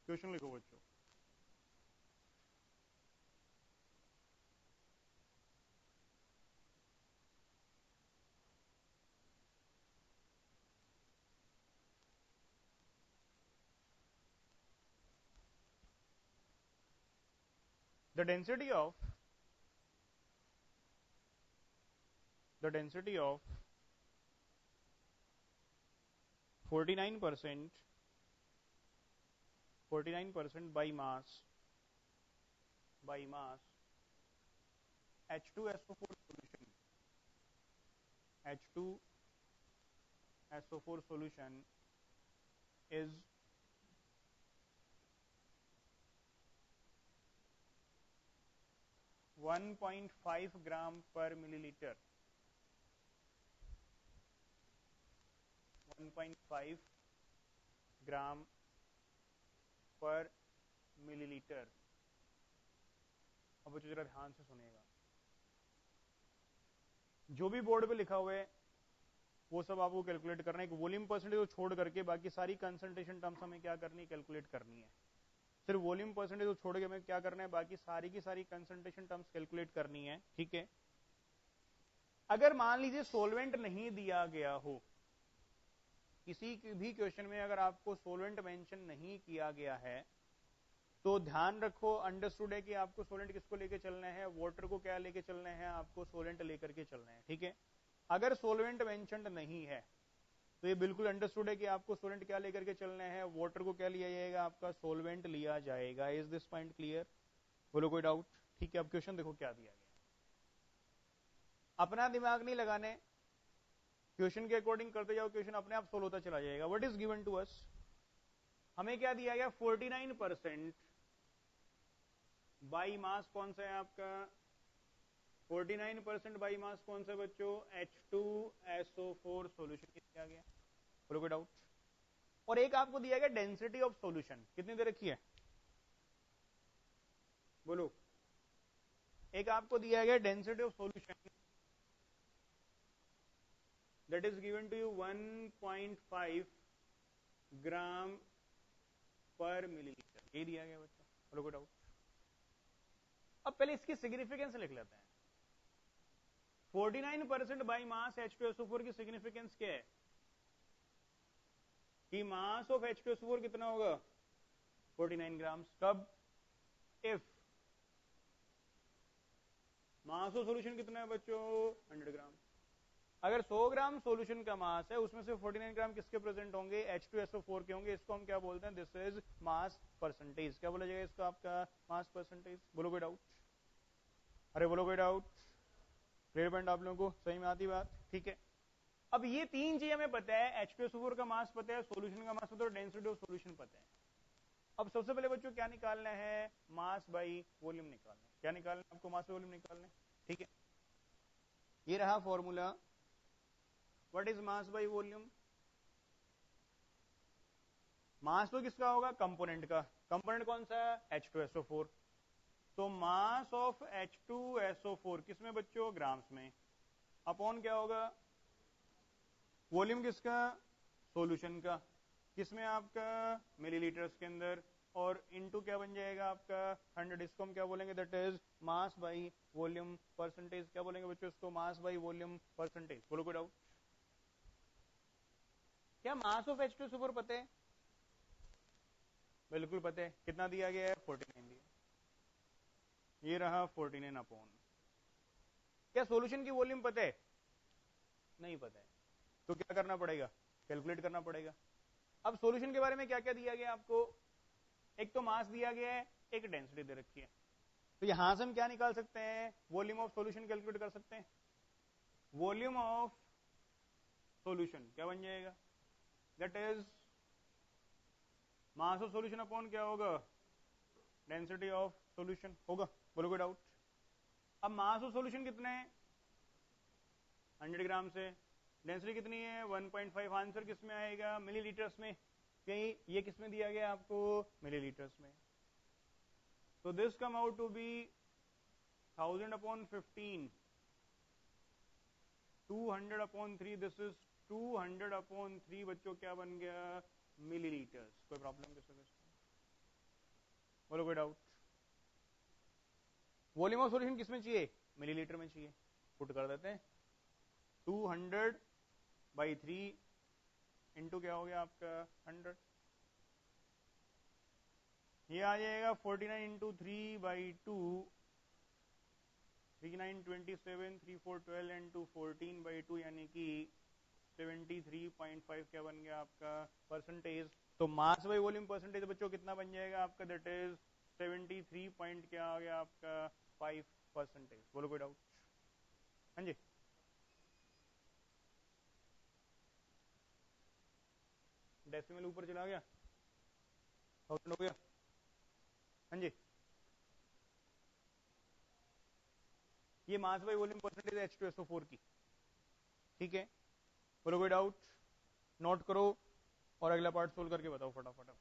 क्वेश्चन लिखो बच्चों। The density of 49% by mass H2SO4 solution is 1.5 gram per milliliter, 1.5 gram per millilitre. अब बच्चों जरा ध्यान से सुनिएगा, जो भी बोर्ड पे लिखा हुआ है वो सब आपको कैलकुलेट करना है। एक वॉल्यूम परसेंटेज को छोड़ करके बाकी सारी कंसंट्रेशन टर्म्स हमें क्या करनी है, कैलकुलेट करनी है। सिर्फ वॉल्यूम परसेंटेज को छोड़ के हमें क्या करना है, बाकी सारी की सारी कंसंट्रेशन टर्म्स कैलकुलेट करनी है, ठीक है। अगर मान लीजिए सोलवेंट नहीं दिया गया हो, किसी भी क्वेश्चन में अगर आपको सोलवेंट मेंशन नहीं किया गया है, तो ध्यान रखो, अंडरस्टूड है कि आपको सोलेंट किसको लेके चलना है, वाटर को क्या लेके चलना है, आपको सोलेंट लेकर के चलना है, ठीक है। अगर सोलवेंट मेंशनड नहीं है तो ये बिल्कुल अंडरस्टूड है कि आपको सोलेंट क्या लेकर के चलना है, वाटर को क्या लिया जाएगा, आपका सोलवेंट लिया जाएगा। Is this point clear? बोलो कोई डाउट? ठीक है, अब क्वेश्चन देखो क्या दिया गया। अपना दिमाग नहीं लगाने, क्वेश्चन के अकॉर्डिंग करते जाओ, क्वेश्चन अपने आप सोल्व होता चला जाएगा। What is given to us? हमें क्या दिया गया, 49% बाई मास कौन सा है आपका, 49% बाई मास कौन सा बच्चों, H2SO4 सॉल्यूशन किया गया। बोलो कोई डाउट? और एक आपको दिया गया डेंसिटी ऑफ सॉल्यूशन, कितनी दे रखी है, बोलो। एक आपको दिया गया density of solution, that is given to you 1.5 gram per millilitre, ये दिया गया बच्चों। बोलो कोई डाउट? अब पहले इसकी सिग्निफिकेंस लिख लेते हैं। 49% बाई मास H2SO4 की सिग्निफिकेंस क्या है, कि मास ऑफ H2SO4 कितना होगा, 49 ग्राम। कब? इफ मास ऑफ सॉल्यूशन कितना है बच्चों, 100 ग्राम। अगर 100 ग्राम सॉल्यूशन का मास है, उसमें से 49 ग्राम किसके प्रेजेंट होंगे, H2SO4 के होंगे। इसको हम क्या बोलते हैं, दिस इज मास परसेंटेज। क्या बोला जाएगा इसको, आपका मास परसेंटेज। बोलो कोई डाउट? अरे बोलो कोई डाउट? क्लियर पॉइंट आप लोगों को सही में आती बात? ठीक है। अब ये तीन चीज हमें पता है, H2SO4 का मास पता है, सॉल्यूशन का मास पता है, और डेंसिटी ऑफ सॉल्यूशन पता है। अब सबसे पहले बच्चों क्या निकालना है, मास बाई वॉल्यूम निकालना है। क्या निकालना है आपको, मास बाई वॉल्यूम निकालना है, ठीक है। ये रहा formula. What is mass by volume? Mass तो किसका होगा, कंपोनेंट का। कंपोनेंट कौन सा है, H2SO4। तो मास ऑफ H2SO4 किसमें बच्चों, ग्राम्स में, अपॉन क्या होगा, वॉल्यूम किसका, सॉल्यूशन का, किसमें आपका, मिलीलीटर्स के अंदर। और इनटू क्या बन जाएगा आपका 100, इसको हम क्या बोलेंगे, that is mass by volume percentage. क्या बोलेंगे बच्चों इसको, मास बाई वॉल्यूम परसेंटेज। बोलो कोई डाउट? क्या मास ऑफ H2 सुपर पता है? बिल्कुल पता है। कितना दिया गया है? 49 दिया। ये रहा 49 अपॉन। क्या सॉल्यूशन की वॉल्यूम पता है? नहीं पता है। तो क्या करना पड़ेगा? कैलकुलेट करना पड़ेगा। अब सॉल्यूशन के बारे में क्या क्या दिया गया आपको? एक तो मास दिया गया है, एक डेंसिटी दे रखी है। तो यहां से हम क्या निकाल सकते हैं? वॉल्यूम ऑफ सॉल्यूशन कैलकुलेट कर सकते हैं। वॉल्यूम ऑफ सॉल्यूशन क्या बन जाएगा? That is mass of solution upon क्या होगा? डेंसिटी ऑफ सॉल्यूशन होगा। बोलो कोई डाउट? अब मास ऑफ सॉल्यूशन कितना है? 100 ग्राम से। डेंसिटी कितनी है? 1.5। आंसर किस में आएगा? मिलीलीटर्स में। कहीं ये किस में दिया गया आपको? मिलीलीटर्स में। तो this come out to be 1000 upon 15, 200 upon 3, this is 200 upon 3। बच्चों क्या बन गया? मिलीलीटर्स। कोई प्रॉब्लम किस वजह से? बोलो कोई डाउट? वॉल्यूम ऑफ सॉल्यूशन किस में चाहिए? मिलीलीटर में चाहिए। पुट कर देते हैं 200/3 इंटू क्या हो गया आपका 100। ये आ जाएगा 49 इंटू 3/2, 3927, 3412 इंटू 14/2, यानी कि 73.5 क्या बन गया आपका? परसेंटेज। तो मास बाई वॉल्यूम परसेंटेज बच्चों कितना बन जाएगा आपका? दैट इज 73 पॉइंट क्या आ गया आपका? 5%। बोलो कोई डाउट? हाँ जी। डेसिमल ऊपर चला गया, 1000 हो गया। हाँ जी। ये मास बाई वॉल्यूम परसेंटेज है H2SO4 की। ठीक है, बोलो कोई डाउट? नोट करो और अगला पार्ट सोल्व करके बताओ फटाफट।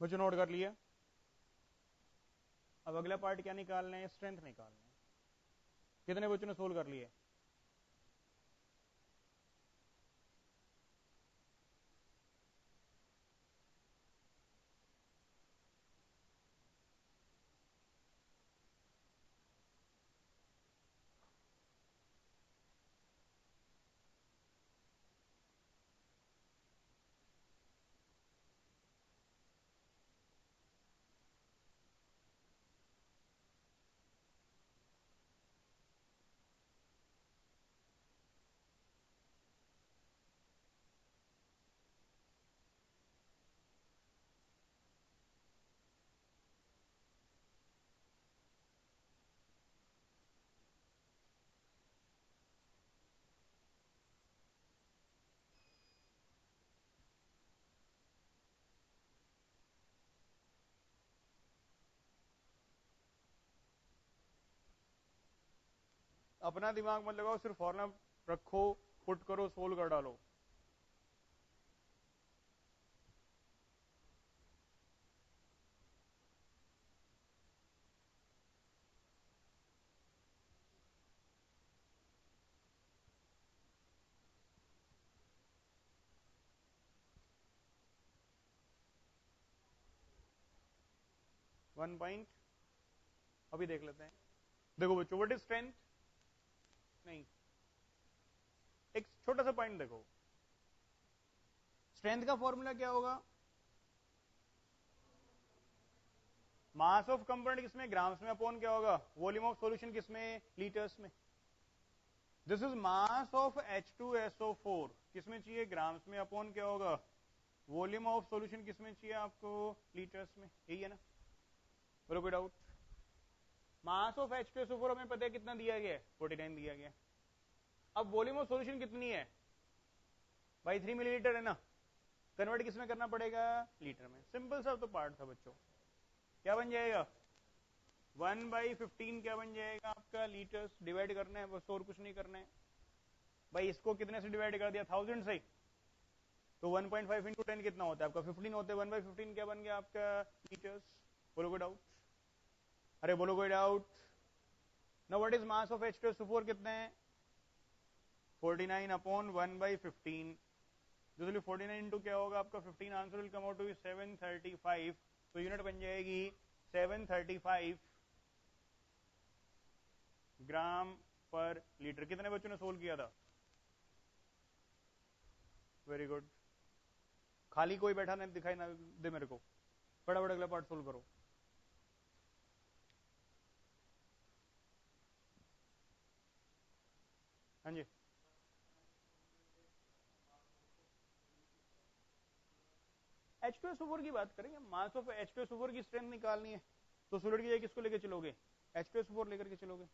बच्चों नोट कर लिया? अब अगला पार्ट क्या निकालना है? स्ट्रेंथ निकालना है। कितने बच्चों ने सोल्व कर लिए? अपना दिमाग मत लगाओ, सिर्फ फॉर्मूला रखो, पुट करो, सोल्व कर डालो। वन पॉइंट अभी देख लेते हैं। देखो बच्चों, व्हाट इज स्ट्रेंथ? नहीं, एक छोटा सा पॉइंट देखो, स्ट्रेंथ का फॉर्मूला क्या होगा? मास ऑफ कंपोनेंट किसमें? ग्राम्स में, अपॉन क्या होगा? वॉल्यूम ऑफ सॉल्यूशन किसमें? लीटर्स में। This is mass of H2SO4 किसमें चाहिए? ग्राम्स में, अपॉन क्या होगा? वॉल्यूम ऑफ सॉल्यूशन किसमें चाहिए आपको? लीटर्स में। यही है ना? बोलो कोई डाउट? मास ऑफ H2SO4 हमें पता है कितना दिया गया है, 49 दिया गया। अब वॉल्यूम ऑफ सॉल्यूशन कितनी है भाई? 3 मिलीलीटर है ना, कन्वर्ट किसमें करना पड़ेगा? लीटर में। सिंपल सा तो पार्ट था बच्चों। क्या बन जाएगा? 1/15 क्या बन जाएगा आपका? लीटर्स। डिवाइड करना है बस, और कुछ नहीं करना है भाई। इसको कितने से डिवाइड कर दिया? 1000 से। तो 1.5 इंटू 10 कितना होता है आपका? 15 होते हैं। 1/15 क्या बन गया आपका? लीटर्स। बोलो कोई डाउट? अरे बोलो कोई doubt? Now what is mass of H2SO4 कितना है? 49 अपॉन 1/15। यूजुअली 49 इंटू क्या होगा आपका? 15। Answer will come out to be 735। तो यूनिट बन जाएगी 735 ग्राम पर लीटर। कितने बच्चों ने सोल्व किया था? Very good. खाली कोई बैठा नहीं दिखाई ना दे मेरे को। फटाफट अगला पार्ट सोल्व करो। हाँ जी। H2SO4 की बात करेंगे, मास ऑफ H2SO4 की स्ट्रेंथ निकालनी है तो सोलिड की जगह किसको लेके चलोगे? H2SO4 लेकर के चलोगे।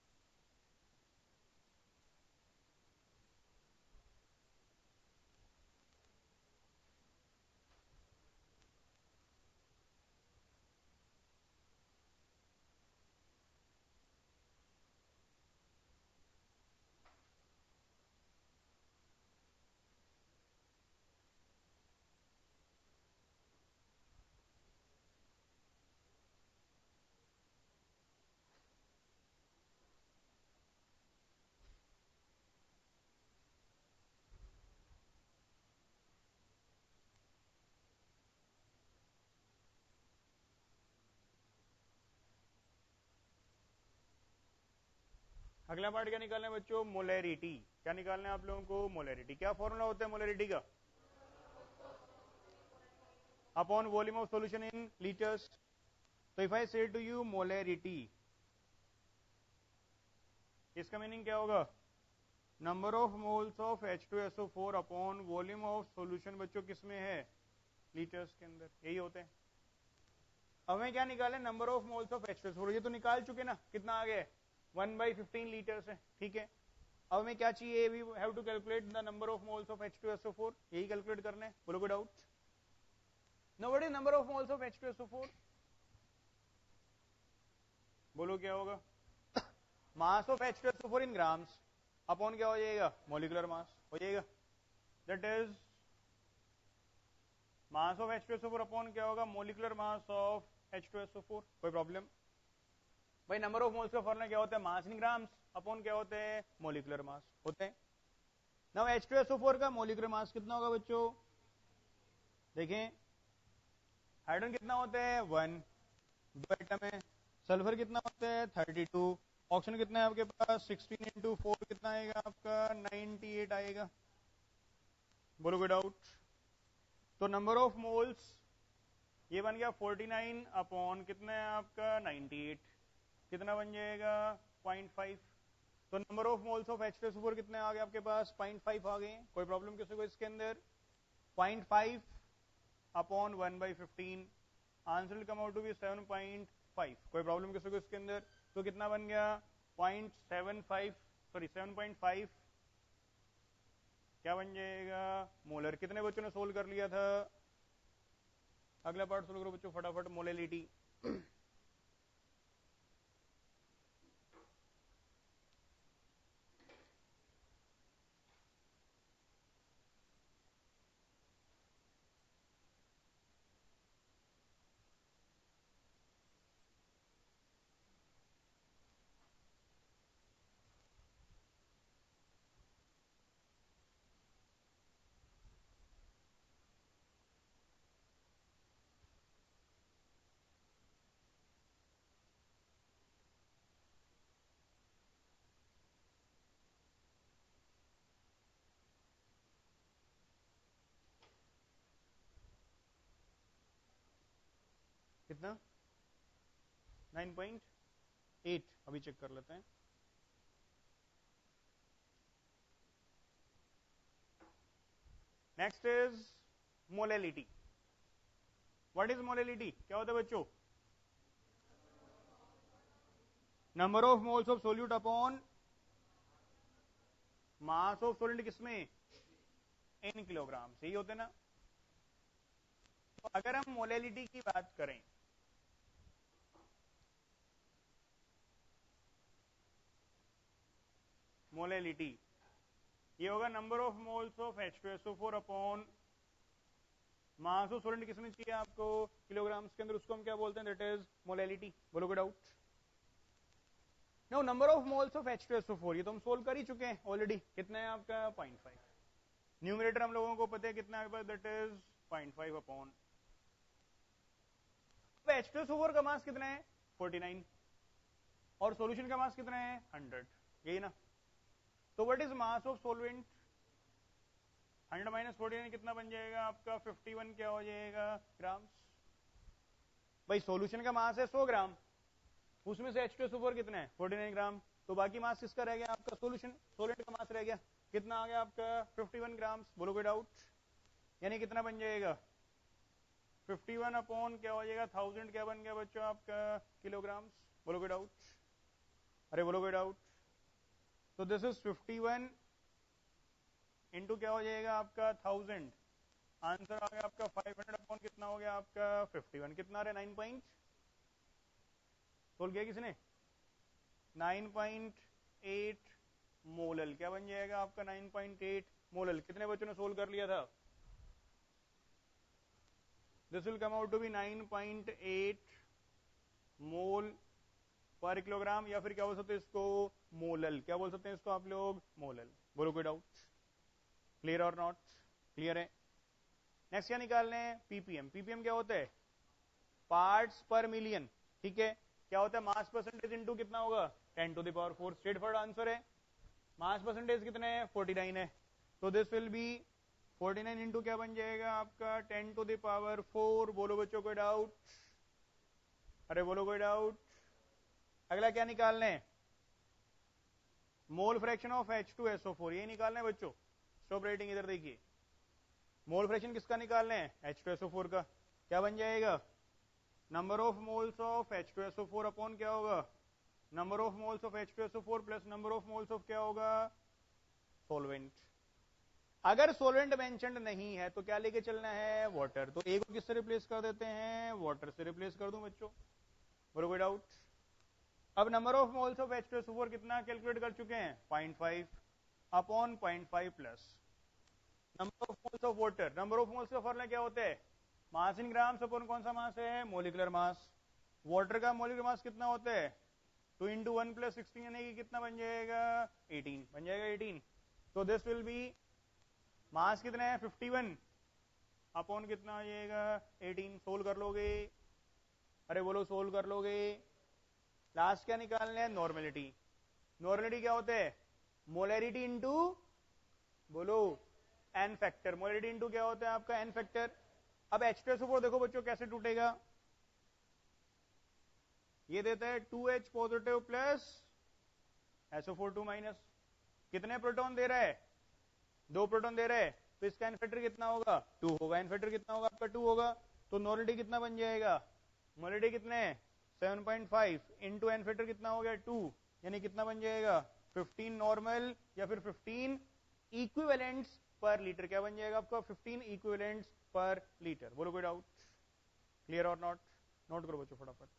अगला पार्ट क्या निकालना है बच्चों? मोलैरिटी। क्या निकालना है आप लोगों को? मोलैरिटी। क्या फॉर्मूला होता है मोलैरिटी का? Upon volume of solution in litres. तो इफ आई से टू यू मोलैरिटी, इसका मीनिंग क्या होगा? Number of moles of H2SO4 upon volume of solution बच्चों किसमें है? लीटर्स के अंदर। यही होते हैं। अब हमें क्या निकाले? Number of moles of H2SO4। ये तो निकाल चुके ना, कितना आ गया? 1/15 लीटर्स है। ठीक है, अब हमें क्या चाहिए? We have to calculate the number of moles of H2SO4। यही कैलकुलेट करना है। बोलो कोई doubt? No, what is number of moles of H2SO4? बोलो क्या होगा? Mass of H2SO4 in grams upon क्या हो जाएगा? मॉलिक्यूलर मास हो जाएगा। That is mass of H2SO4 upon क्या होगा? Molecular mass of H2SO4। कोई प्रॉब्लम? भाई नंबर ऑफ मोल्स का फॉर्मूला क्या होता है? मास इन ग्राम्स अपॉन क्या होते हैं? मॉलिक्यूलर मास होते हैं। नाउ H2SO4 का मॉलिक्यूलर मास कितना होगा बच्चों? देखें, हाइड्रोजन कितना होते हैं? 1, 2 एटम है। सल्फर कितना होता है? 32। ऑक्सीजन कितना है आपके पास? 16 इंटू 4 कितना आएगा आपका? 98 आएगा। बोलो कोई डाउट? तो नंबर ऑफ मोल्स ये बन गया 49 अपॉन कितना है आपका? 98। कितना बन जाएगा? 0.5। तो number of moles of H2SO4 कितने आ गए आपके पास? 0.5 आ गए। कोई प्रॉब्लम किसी को इसके अंदर? 0.5 upon 1/15। Answer will come out to be 7.5। कोई प्रॉब्लम किसी को इसके अंदर? तो कितना बन गया? 0.75, सॉरी 7.5 क्या बन जाएगा? मोलर। कितने बच्चों ने सोल्व कर लिया था? अगला पार्ट सोल्व करो बच्चों फटाफट। मोलैरिटी। कितना 9.8, अभी चेक कर लेते हैं। Next is molality. What is molality? क्या होता है बच्चों? Number of moles of solute upon mass of solute, किसमें? इन किलोग्राम से ही होते ना। तो अगर हम मोलेलिटी की बात करें, मोलेलिटी ये होगा number of moles of H2SO4 upon mass of solute, किसमें चाहिए आपको? किलोग्राम्स के अंदर। उसको हम क्या बोलते हैं? That is molality. बोलोगे doubt? No, number of moles of H2SO4 ये तो हम सोल्व कर ही चुके हैं ऑलरेडी। कितना है आपका? 0.5। न्यूमरेटर हम लोगों को पता है कितना है, दैट इज 0.5 अपॉन H2SO4 का मास कितना है? 49, और सॉल्यूशन का मास कितना है? 100, यही ना। तो what is mass of solvent? 100 minus 49 कितना बन जाएगा आपका? 51 क्या हो जाएगा? ग्राम्स। भाई सॉल्यूशन का मास है 100 ग्राम, उसमें से H2SO4 कितना है? 49 ग्राम। तो बाकी मास किसका रह गया आपका? सॉल्यूशन, सॉल्वेंट का मास रह गया। कितना आ गया आपका? 51 ग्राम्स। बोलोगे डाउट? यानी कितना बन जाएगा? 51 अपॉन क्या हो जाएगा? 1000 क्या बन गया बच्चों आपका? किलोग्राम्स। बोलोगे डाउट? अरे बोलोगे डाउट? तो दिस इज 51 इंटू क्या हो जाएगा आपका? 1000। आंसर आ गया आपका 500 अपॉन कितना हो गया आपका? 51। कितना आ रहा है? 9 सोल्व किया किसने? 9.8 मोलल। क्या बन जाएगा आपका? 9.8 मोलल। कितने बच्चों ने सोल्व कर लिया था? This will come out to be 9.8 mole per kilogram, या फिर क्या बोल सकते हैं इसको? मोलल। क्या बोल सकते हैं इसको आप लोग? मोलल। बोलो कोई डाउट? क्लियर और नॉट? क्लियर है। नेक्स्ट क्या निकालने हैं? पीपीएम। पीपीएम क्या होता है? Parts per million. ठीक है। क्या होता है? मास परसेंटेज इनटू कितना होगा? 10 to the power 4। Straightforward answer है। मास परसेंटेज कितने हैं? 49 है। तो दिस विल बी 49 इंटू क्या बन जाएगा आपका? 10 टू द पावर 4। बोलो बच्चों कोई डाउट? अरे बोलो कोई डाउट? अगला क्या निकालना है? मोल फ्रैक्शन ऑफ H2SO4, ये निकालना है बच्चों। स्टॉप राइटिंग, इधर देखिए। मोल फ्रैक्शन किसका निकालना है? H2SO4 का। क्या बन जाएगा? Number of moles of H2SO4 upon क्या होगा? Number of moles of H2SO4 plus number of moles of क्या होगा? सोलवेंट। अगर सोलवेंट मेंशन्ड नहीं है तो क्या लेके चलना है? वाटर। तो ए को किससे रिप्लेस कर देते हैं? वाटर से रिप्लेस कर दूं बच्चों? बोलो कोई डाउट? अब number of moles of H2SO4 कितना कैलकुलेट कर चुके हैं? 0.5 upon 0.5 plus number of moles of water. Number of moles का फॉर्मूला क्या होता है? मास इन ग्राम्स अपॉन कौन सा मास है? मोलिकुलर मास। वाटर का मोलिकुलर मास कितना होता है? 2 इंटू 1 प्लस 16, यानी कि कितना बन जाएगा? 18 बन जाएगा। 18। तो दिस विल बी मास कितना है? 51 अपॉन कितना आ जाएगा? 18। सोल्व कर लोगे? अरे बोलो सोल्व कर लोगे? लास्ट क्या निकालना है? नॉर्मेलिटी। नॉर्मेलिटी क्या होता है? मोलैरिटी इंटू, बोलो, एन फैक्टर। मोलैरिटी इंटू क्या होता है आपका? N factor. अब H2SO4 देखो बच्चों कैसे टूटेगा। ये देता है 2H positive plus SO4 2 minus. कितने प्रोटॉन दे रहा है? 2 प्रोटॉन दे रहा है। तो इसका एन फैक्टर कितना होगा? 2 होगा। एन फैक्टर कितना होगा आपका? 2 होगा। तो नॉर्मेलिटी कितना बन जाएगा? मोलैरिटी कितने? 7.5 इंटू एन फैक्टर कितना हो गया? 2, यानी कितना बन जाएगा? 15 नॉर्मल या फिर 15 इक्विवेलेंट्स पर लीटर। क्या बन जाएगा आपका? 15 इक्विवेलेंट्स पर लीटर। बोलो कोई डाउट? क्लियर और नॉट? नोट करो बच्चों फटाफट।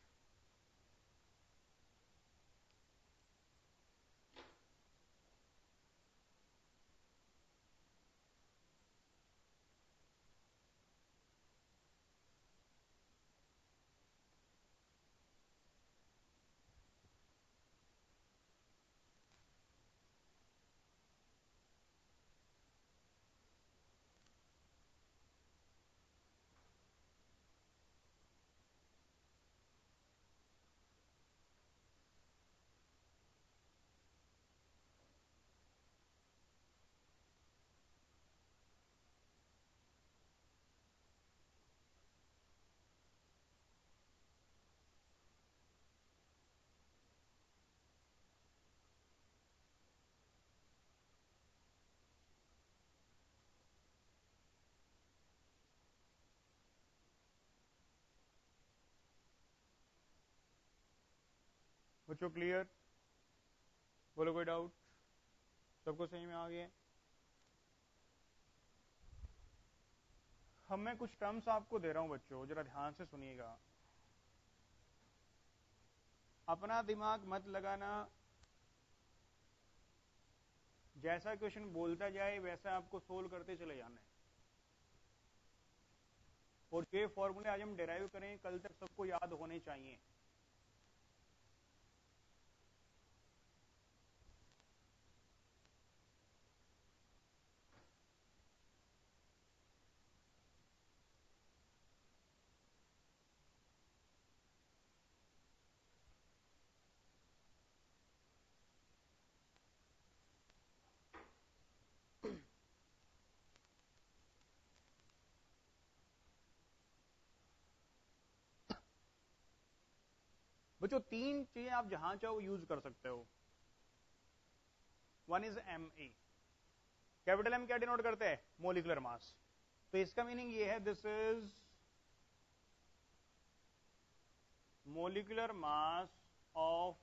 बच्चों क्लियर? बोलो कोई डाउट? सबको सही में आ गया? हम मैं कुछ टर्म्स आपको दे रहा हूं बच्चों, जरा ध्यान से सुनिएगा। अपना दिमाग मत लगाना, जैसा क्वेश्चन बोलता जाए वैसा आपको सोल्व करते चले जाना है। और ये फॉर्मूले आज हम डिराइव करें, कल तक सबको याद होने चाहिए। बच्चों तीन चीजें आप जहां चाहो यूज कर सकते हो। One is M A. Capital M क्या डिनोट करते हैं? Molecular mass. तो इसका मीनिंग ये है, this is molecular mass of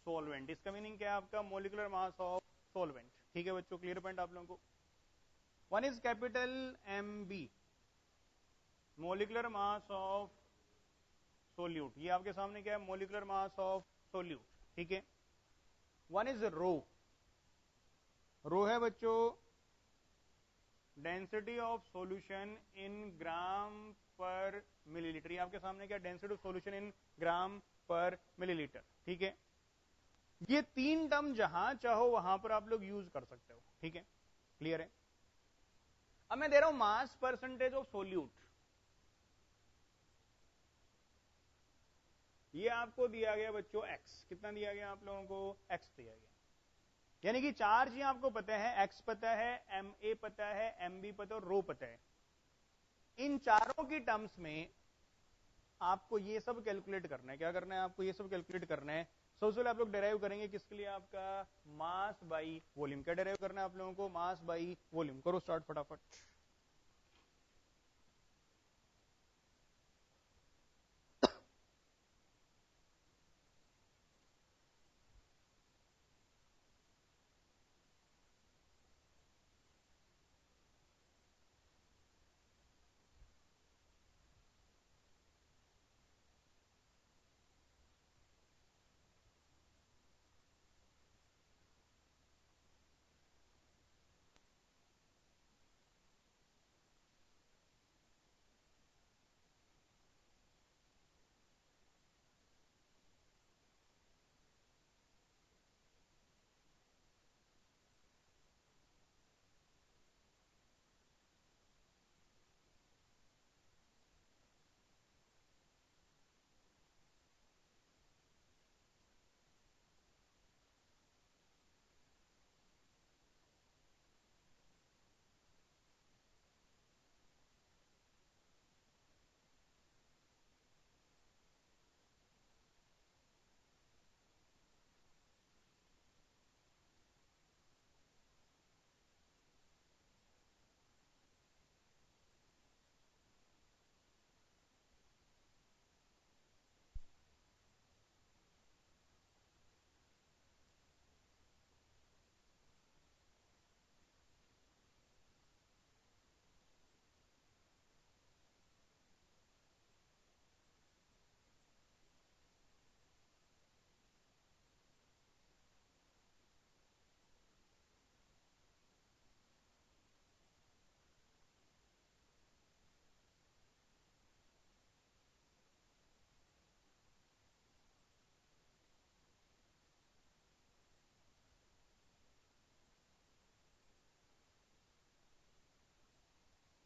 solvent. इसका मीनिंग क्या है आपका? Molecular mass of solvent. ठीक है बच्चों, क्लियर पॉइंट आप लोगों को? One is capital M B, molecular mass of solute. ये आपके सामने क्या है? Molecular mass of solute. ठीक है। One is rho. रो है बच्चों density of solution in gram per millilitre. ये आपके सामने क्या? Density of solution in gram per millilitre. ठीक है। ये तीन टर्म जहां चाहो वहां पर आप लोग यूज कर सकते हो। ठीक है, क्लियर है? अब मैं दे रहा हूं मास परसेंटेज ऑफ सोल्यूट। ये आपको दिया गया बच्चों x। कितना दिया गया आप लोगों को? x दिया गया। यानी कि चार चीजें आपको पता है, x पता है, एम ए पता है, एम बी पता है और रो पता है। इन चारों की टर्म्स में आपको ये सब कैलकुलेट करना है। क्या करना है आपको? ये सब कैलकुलेट करना है। सबसे पहले आप लोग डेराइव करेंगे किसके लिए? आपका मास बाई वॉल्यूम। क्या डेराइव करना है आप लोगों को? मास बाई वॉल्यूम। करो स्टार्ट फटाफट।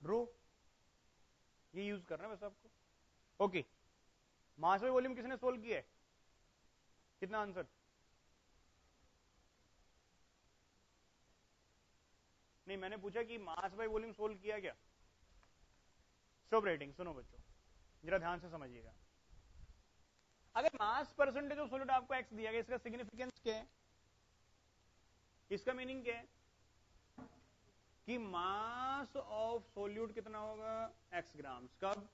रो ये यूज करना है बस आपको। ओके, मास बाई वॉल्यूम किसने सोल्व किया है? कितना आंसर? नहीं, मैंने पूछा कि मास बाई वॉल्यूम सोल्व किया क्या? Stop writing. सुनो बच्चों, जरा ध्यान से समझिएगा। अगर मास परसेंटेज ऑफ सॉल्यूट आपको x दिया गया, इसका सिग्निफिकेंस क्या है? इसका मीनिंग क्या है कि मास ऑफ सॉल्यूट कितना होगा? x grams. कब?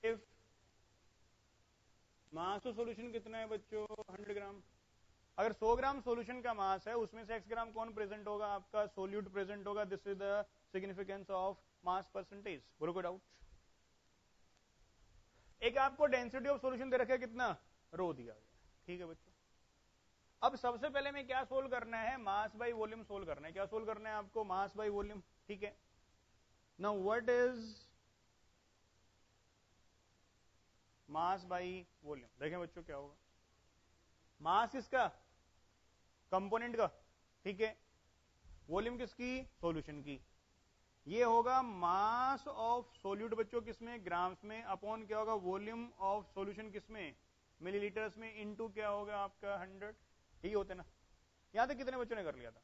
इफ मास ऑफ सॉल्यूशन कितना है बच्चों? 100 ग्राम। अगर 100 ग्राम सॉल्यूशन का मास है, उसमें से x ग्राम कौन प्रेजेंट होगा? आपका सोल्यूट प्रेजेंट होगा। This is the significance of mass percentage. बोलो कोई डाउट? एक आपको डेंसिटी ऑफ सॉल्यूशन दे रखा है, कितना? रो दिया गया। ठीक है बच्चों, अब सबसे पहले में क्या सोल्व करना है? मास बाई वॉल्यूम सोल्व करना है। क्या सोल्व करना है आपको? मास बाई वॉल्यूम। ठीक है, now what is mass by volume? देखें बच्चों क्या होगा। मास किसका? कंपोनेंट का। ठीक है, वॉल्यूम किसकी? सॉल्यूशन की। ये होगा मास ऑफ सोल्यूट बच्चों किसमें? ग्राम्स में, अपॉन क्या होगा? वॉल्यूम ऑफ सॉल्यूशन किसमें? मिलीलीटर्स में, इनटू क्या होगा आपका? 100। यही होते ना। यहां तक कितने बच्चों ने कर लिया था?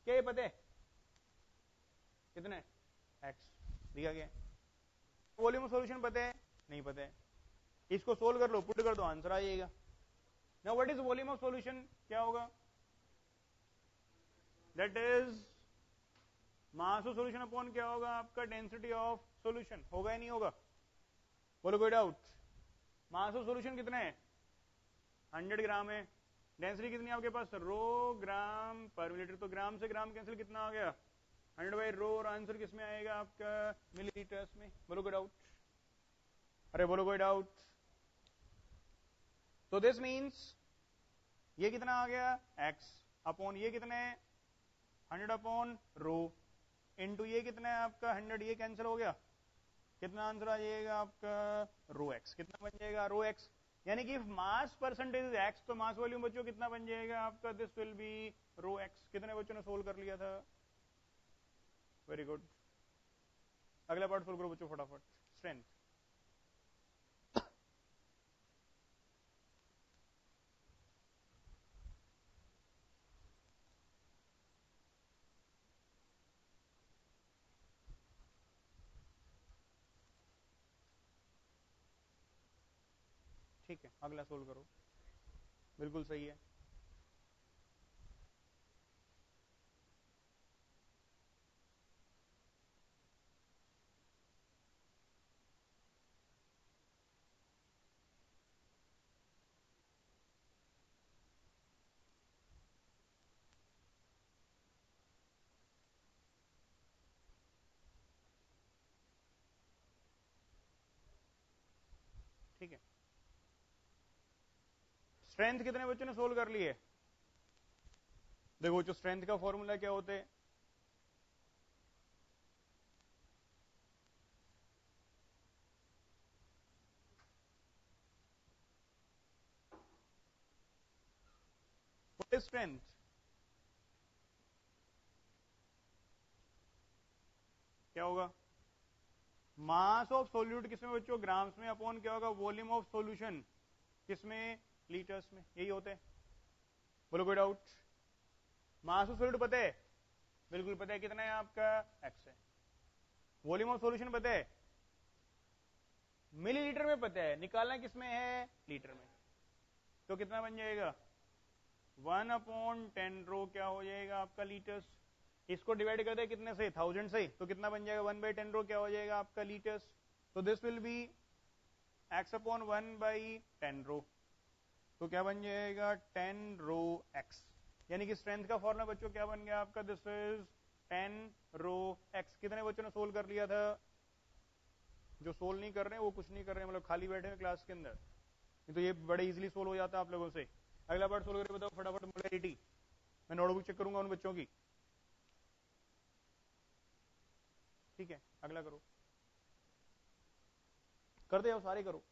क्या ये पता है कितने? एक्स दिया गया। वॉल्यूम ऑफ सॉल्यूशन पता है? नहीं पता है। इसको सोल्व कर लो, पुट कर दो, आंसर आ जाएगा। Now what is volume of solution? क्या होगा? That is mass of solution upon क्या होगा आपका? Density of solution. होगा या नहीं होगा? बोलो कोई डाउट? मास ऑफ सॉल्यूशन कितना है? 100 ग्राम है। डेंसिटी कितनी है आपके पास? रो ग्राम पर मिलीलीटर। तो ग्राम से ग्राम कैंसिल, कितना आ गया? 100 बाई रो। और आंसर किसमें आएगा आपका? मिलीलीटर्स में। बोलो कोई डाउट? अरे बोलो कोई डाउट? तो दिस मीन्स ये कितना आ गया? x अपॉन ये कितना है? 100 अपॉन रो, इनटू ये कितना है आपका? 100। ये कैंसिल हो गया, कितना आंसर आ जाएगा आपका? रो एक्स। कितना बन जाएगा? रो एक्स। यानी कि मास परसेंटेज एक्स, तो मास वॉल्यूम बच्चों कितना बन जाएगा आपका? This will be rho x. कितने बच्चों ने सोल्व कर लिया था? Very good. अगला पार्ट सोल्व करो बच्चों फटाफट। स्ट्रेंथ। ठीक है, अगला सोल्व करो। बिल्कुल सही है। ठीक है, स्ट्रेंथ कितने बच्चों ने सोल्व कर लिए? देखो जो स्ट्रेंथ का फॉर्मूला क्या होते हैं? What is strength? क्या होगा? मास ऑफ सोल्यूट किसमें बच्चों? ग्राम्स में, अपॉन क्या होगा? वॉल्यूम ऑफ सॉल्यूशन किसमें? लीटर्स में। यही होते हैं। बोलो कोई डाउट? मास ऑफ सोल्यूट पता है? बिल्कुल पता है। कितना है आपका? एक्स है। वॉल्यूम ऑफ सॉल्यूशन पता है? मिलीलीटर में पता है, निकालना किसमें है? लीटर में। तो कितना बन जाएगा? 1/10 रो क्या हो जाएगा आपका? लीटर्स। इसको डिवाइड कर दे कितने से? 1000 से, तो कितना बन जाएगा? 1/10 रो क्या हो जाएगा आपका? लीटर्स। तो this will B x upon 1/10 रो। तो क्या बन जाएगा? 10 रो x। यानी कि स्ट्रेंथ का फॉर्मूला बच्चों क्या बन गया आपका? This is 10 rho x। कितने बच्चों ने सोल्व कर लिया था? जो सोल्व नहीं कर रहे हैं वो कुछ नहीं कर रहे हैं, मतलब खाली बैठे हैं क्लास के अंदर। नहीं तो ये बड़े इजीली सोल्व हो जाता है आप लोगों से। अगला पार्ट सोल्व करके बताओ फटाफट। मोलैरिटी। मैं नोटबुक चेक करूंगा उन बच्चों की। ठीक है, अगला करो। कर दे, सारे करो।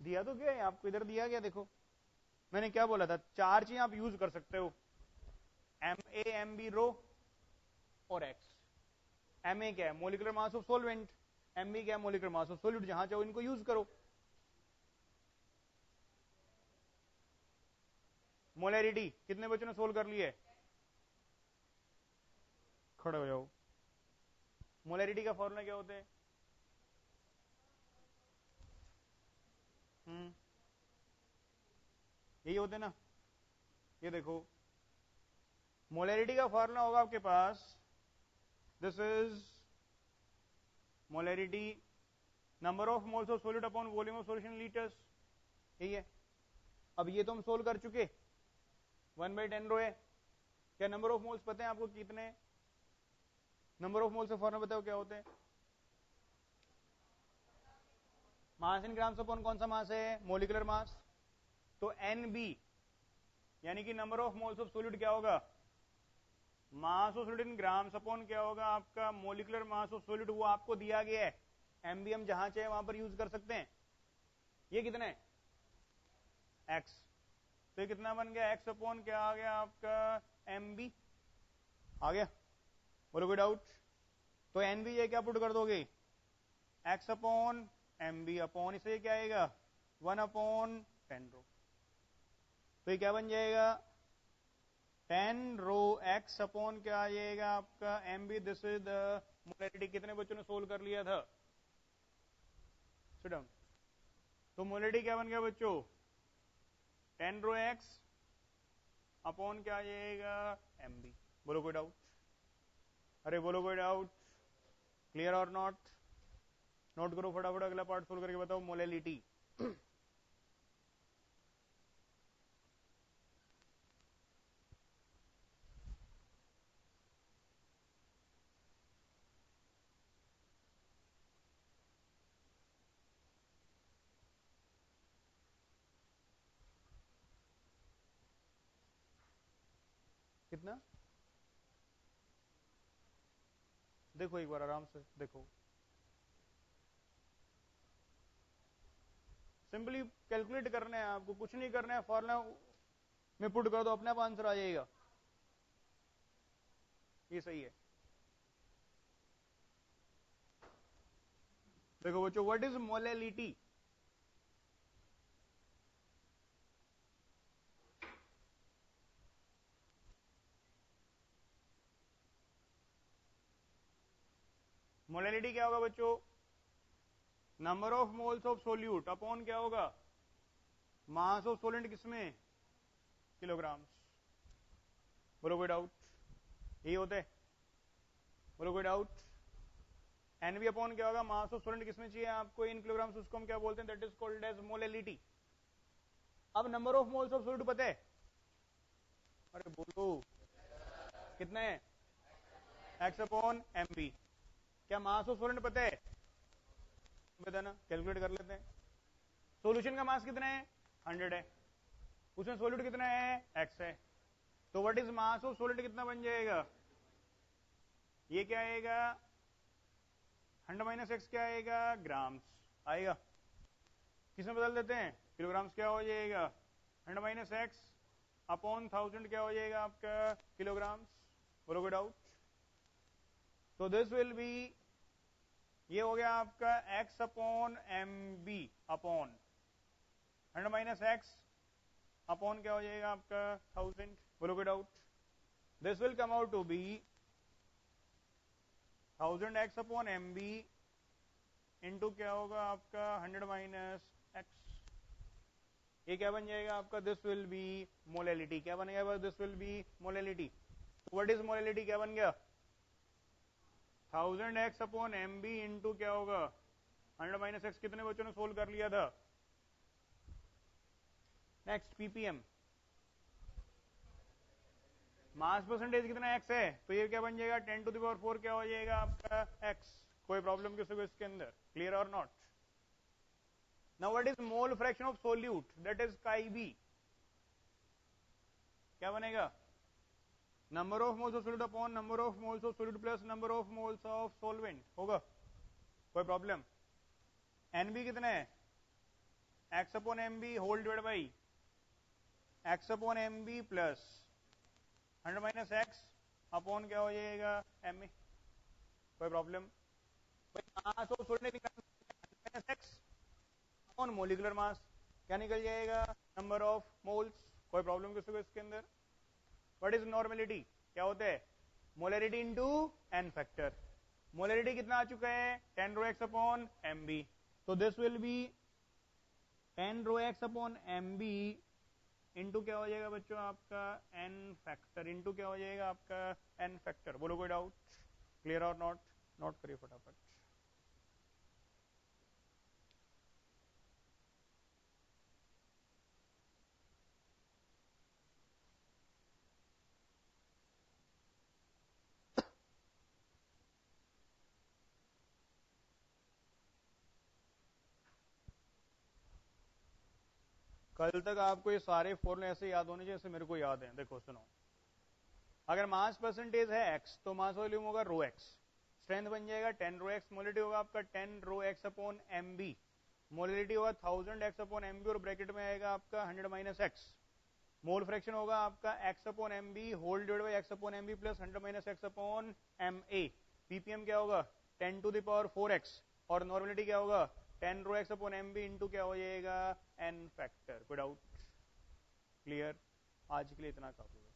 दिया तो क्या है आपको? इधर दिया गया, देखो मैंने क्या बोला था? चार चीजें आप यूज कर सकते हो, MA MB रो और X। MA क्या है? Molecular mass of solvent. MB क्या है? मोलिकुलर मास ऑफ सॉल्यूट, जहां चाहो इनको यूज करो। मोलैरिटी कितने बच्चों ने सोल्व कर लिए? खड़े हो जाओ। मोलैरिटी का फॉर्मूला क्या होता है? यही होते हैं ना। ये देखो, मोलैरिटी का फॉर्मूला होगा आपके पास, this is molarity number of moles of solute upon volume of solution litres, यही है। अब ये तो हम सोल्व कर चुके, 1/10 रो है। क्या नंबर ऑफ मोल्स पता है आपको कितने? नंबर ऑफ मोल्स का फॉर्मूला बताओ क्या होते हैं? मास इन ग्राम्स अपॉन कौन सा मास है? Molecular mass. तो NB यानी कि number of moles of solute क्या होगा? Mass of solute in grams upon क्या होगा आपका? Molecular mass of solute. वो आपको दिया गया है, MB हम जहां चाहे वहां पर यूज कर सकते हैं। ये कितना है? X। तो ये कितना बन गया? X अपॉन क्या आ गया आपका? MB आ गया। बोलो कोई डाउट? तो NB ये क्या पुट कर दोगे? X अपॉन MB अपॉन इसे क्या आएगा? 1/10 रो। तो ये क्या बन जाएगा? 10 रो X अपॉन क्या आ जाएगा आपका? MB। This is the molarity. कितने बच्चों ने सोल्व कर लिया था? Sit down. तो मोलैरिटी क्या बन गया बच्चों? 10 रो X अपॉन क्या आ जाएगा? MB। बोलो कोई डाउट? अरे बोलो कोई डाउट? क्लियर और नॉट? नोट करो फटाफट, अगला पार्ट सोल्व करके बताओ। मोलैलिटी कितना? देखो एक बार आराम से देखो, सिंपली कैलकुलेट करना है आपको, कुछ नहीं करना है। फॉर्मूला में पुट कर दो, अपने आप आंसर आ जाएगा। ये सही है। देखो बच्चों, व्हाट इज मोलैलिटी? मोलैलिटी क्या होगा बच्चों? Number of moles of solute upon क्या होगा? मास ऑफ सोलेंट किसमें? किलोग्राम्स। बोलो कोई डाउट? यही होता है। बोलो कोई डाउट? एनवी अपॉन क्या होगा? मास ऑफ सोलेंट किसमें चाहिए आपको? In kilograms. उसको हम क्या बोलते हैं? That is called as molality. अब number of moles of solute पता है? अरे बोलो, कितना है? X upon MB। क्या मास ऑफ सोलेंट पता है? बताना, कैलकुलेट कर लेते हैं। सॉल्यूशन का मास कितना है? 100 है। उसमें सोल्यूट कितना है? X है। तो what is mass of solute? कितना बन जाएगा? ये क्या आएगा? 100 माइनस एक्स क्या आएगा? ग्राम्स आएगा। किसमें बदल देते हैं? किलोग्राम्स। क्या हो जाएगा? 100 माइनस एक्स अपॉन 1000 क्या हो जाएगा आपका? किलोग्राम्स। बोलो कोई डाउट? तो दिस विल बी, ये हो गया आपका x upon MB upon 100 minus x upon क्या हो जाएगा आपका? 1000। बोलो कोई doubt? This will come out to be 1000x upon MB into क्या होगा आपका? 100 माइनस एक्स। ये क्या बन जाएगा आपका? This will B molality. क्या बनेगा? This will B molality. What is molality? क्या बन गया? 1000x अपॉन MB इंटू क्या होगा? 100 माइनस एक्स। कितने बच्चों ने सोल्व कर लिया था? Next ppm। मास परसेंटेज कितना x है? तो ये क्या बन जाएगा? 10 टू द पावर 4 क्या हो जाएगा आपका? x। कोई प्रॉब्लम किसी को इसके अंदर? क्लियर और not? Now what is mole fraction of solute? That is chi B. क्या बनेगा? Number of moles of solute upon number of moles of solute plus number of moles of solvent होगा। कोई problem? N B कितना है? X upon M B whole divide by x upon M B plus 100 minus x upon क्या हो जाएगा? M A. कोई problem? मास हो थोड़ी निकालना, एक्स ऑन मोलिकुलर मास, क्या निकल जाएगा, नंबर ऑफ मोल्स। कोई प्रॉब्लम किसी को इसके अंदर? व्हाट इज नॉर्मेलिटी, क्या होता है, molarity into n factor. Molarity कितना आ चुका है, 10 rho x upon M B, तो this will be 10 rho x upon M B into क्या हो जाएगा बच्चों आपका एन फैक्टर, इंटू क्या हो जाएगा आपका एन फैक्टर। बोलो कोई डाउट, क्लियर और नॉट? नोट करिए फटाफट। कल तक आपको ये सारे फॉर्मूले ऐसे याद होने जैसे मेरे को याद है। देखो सुनो, अगर मास परसेंटेज है एक्स तो मास वॉल्यूम होगा रो एक्स, स्ट्रेंथ बन जाएगा 10 रो एक्स, मोलिटी होगा आपका 10 rho x upon M B, molality होगा 1000 एक्स अपॉन एम बी और ब्रैकेट में आएगा आपका 100 माइनस एक्स, मोल फ्रैक्शन होगा आपका X upon M B whole divide by x upon M B plus 100 minus x upon M A, ppm क्या होगा 10 to the power 4 X, और नॉर्मलिटी क्या होगा 10 rho x upon M B into क्या हो जाएगा एन फैक्टर। कोई doubt? Clear? आज के लिए इतना काफी।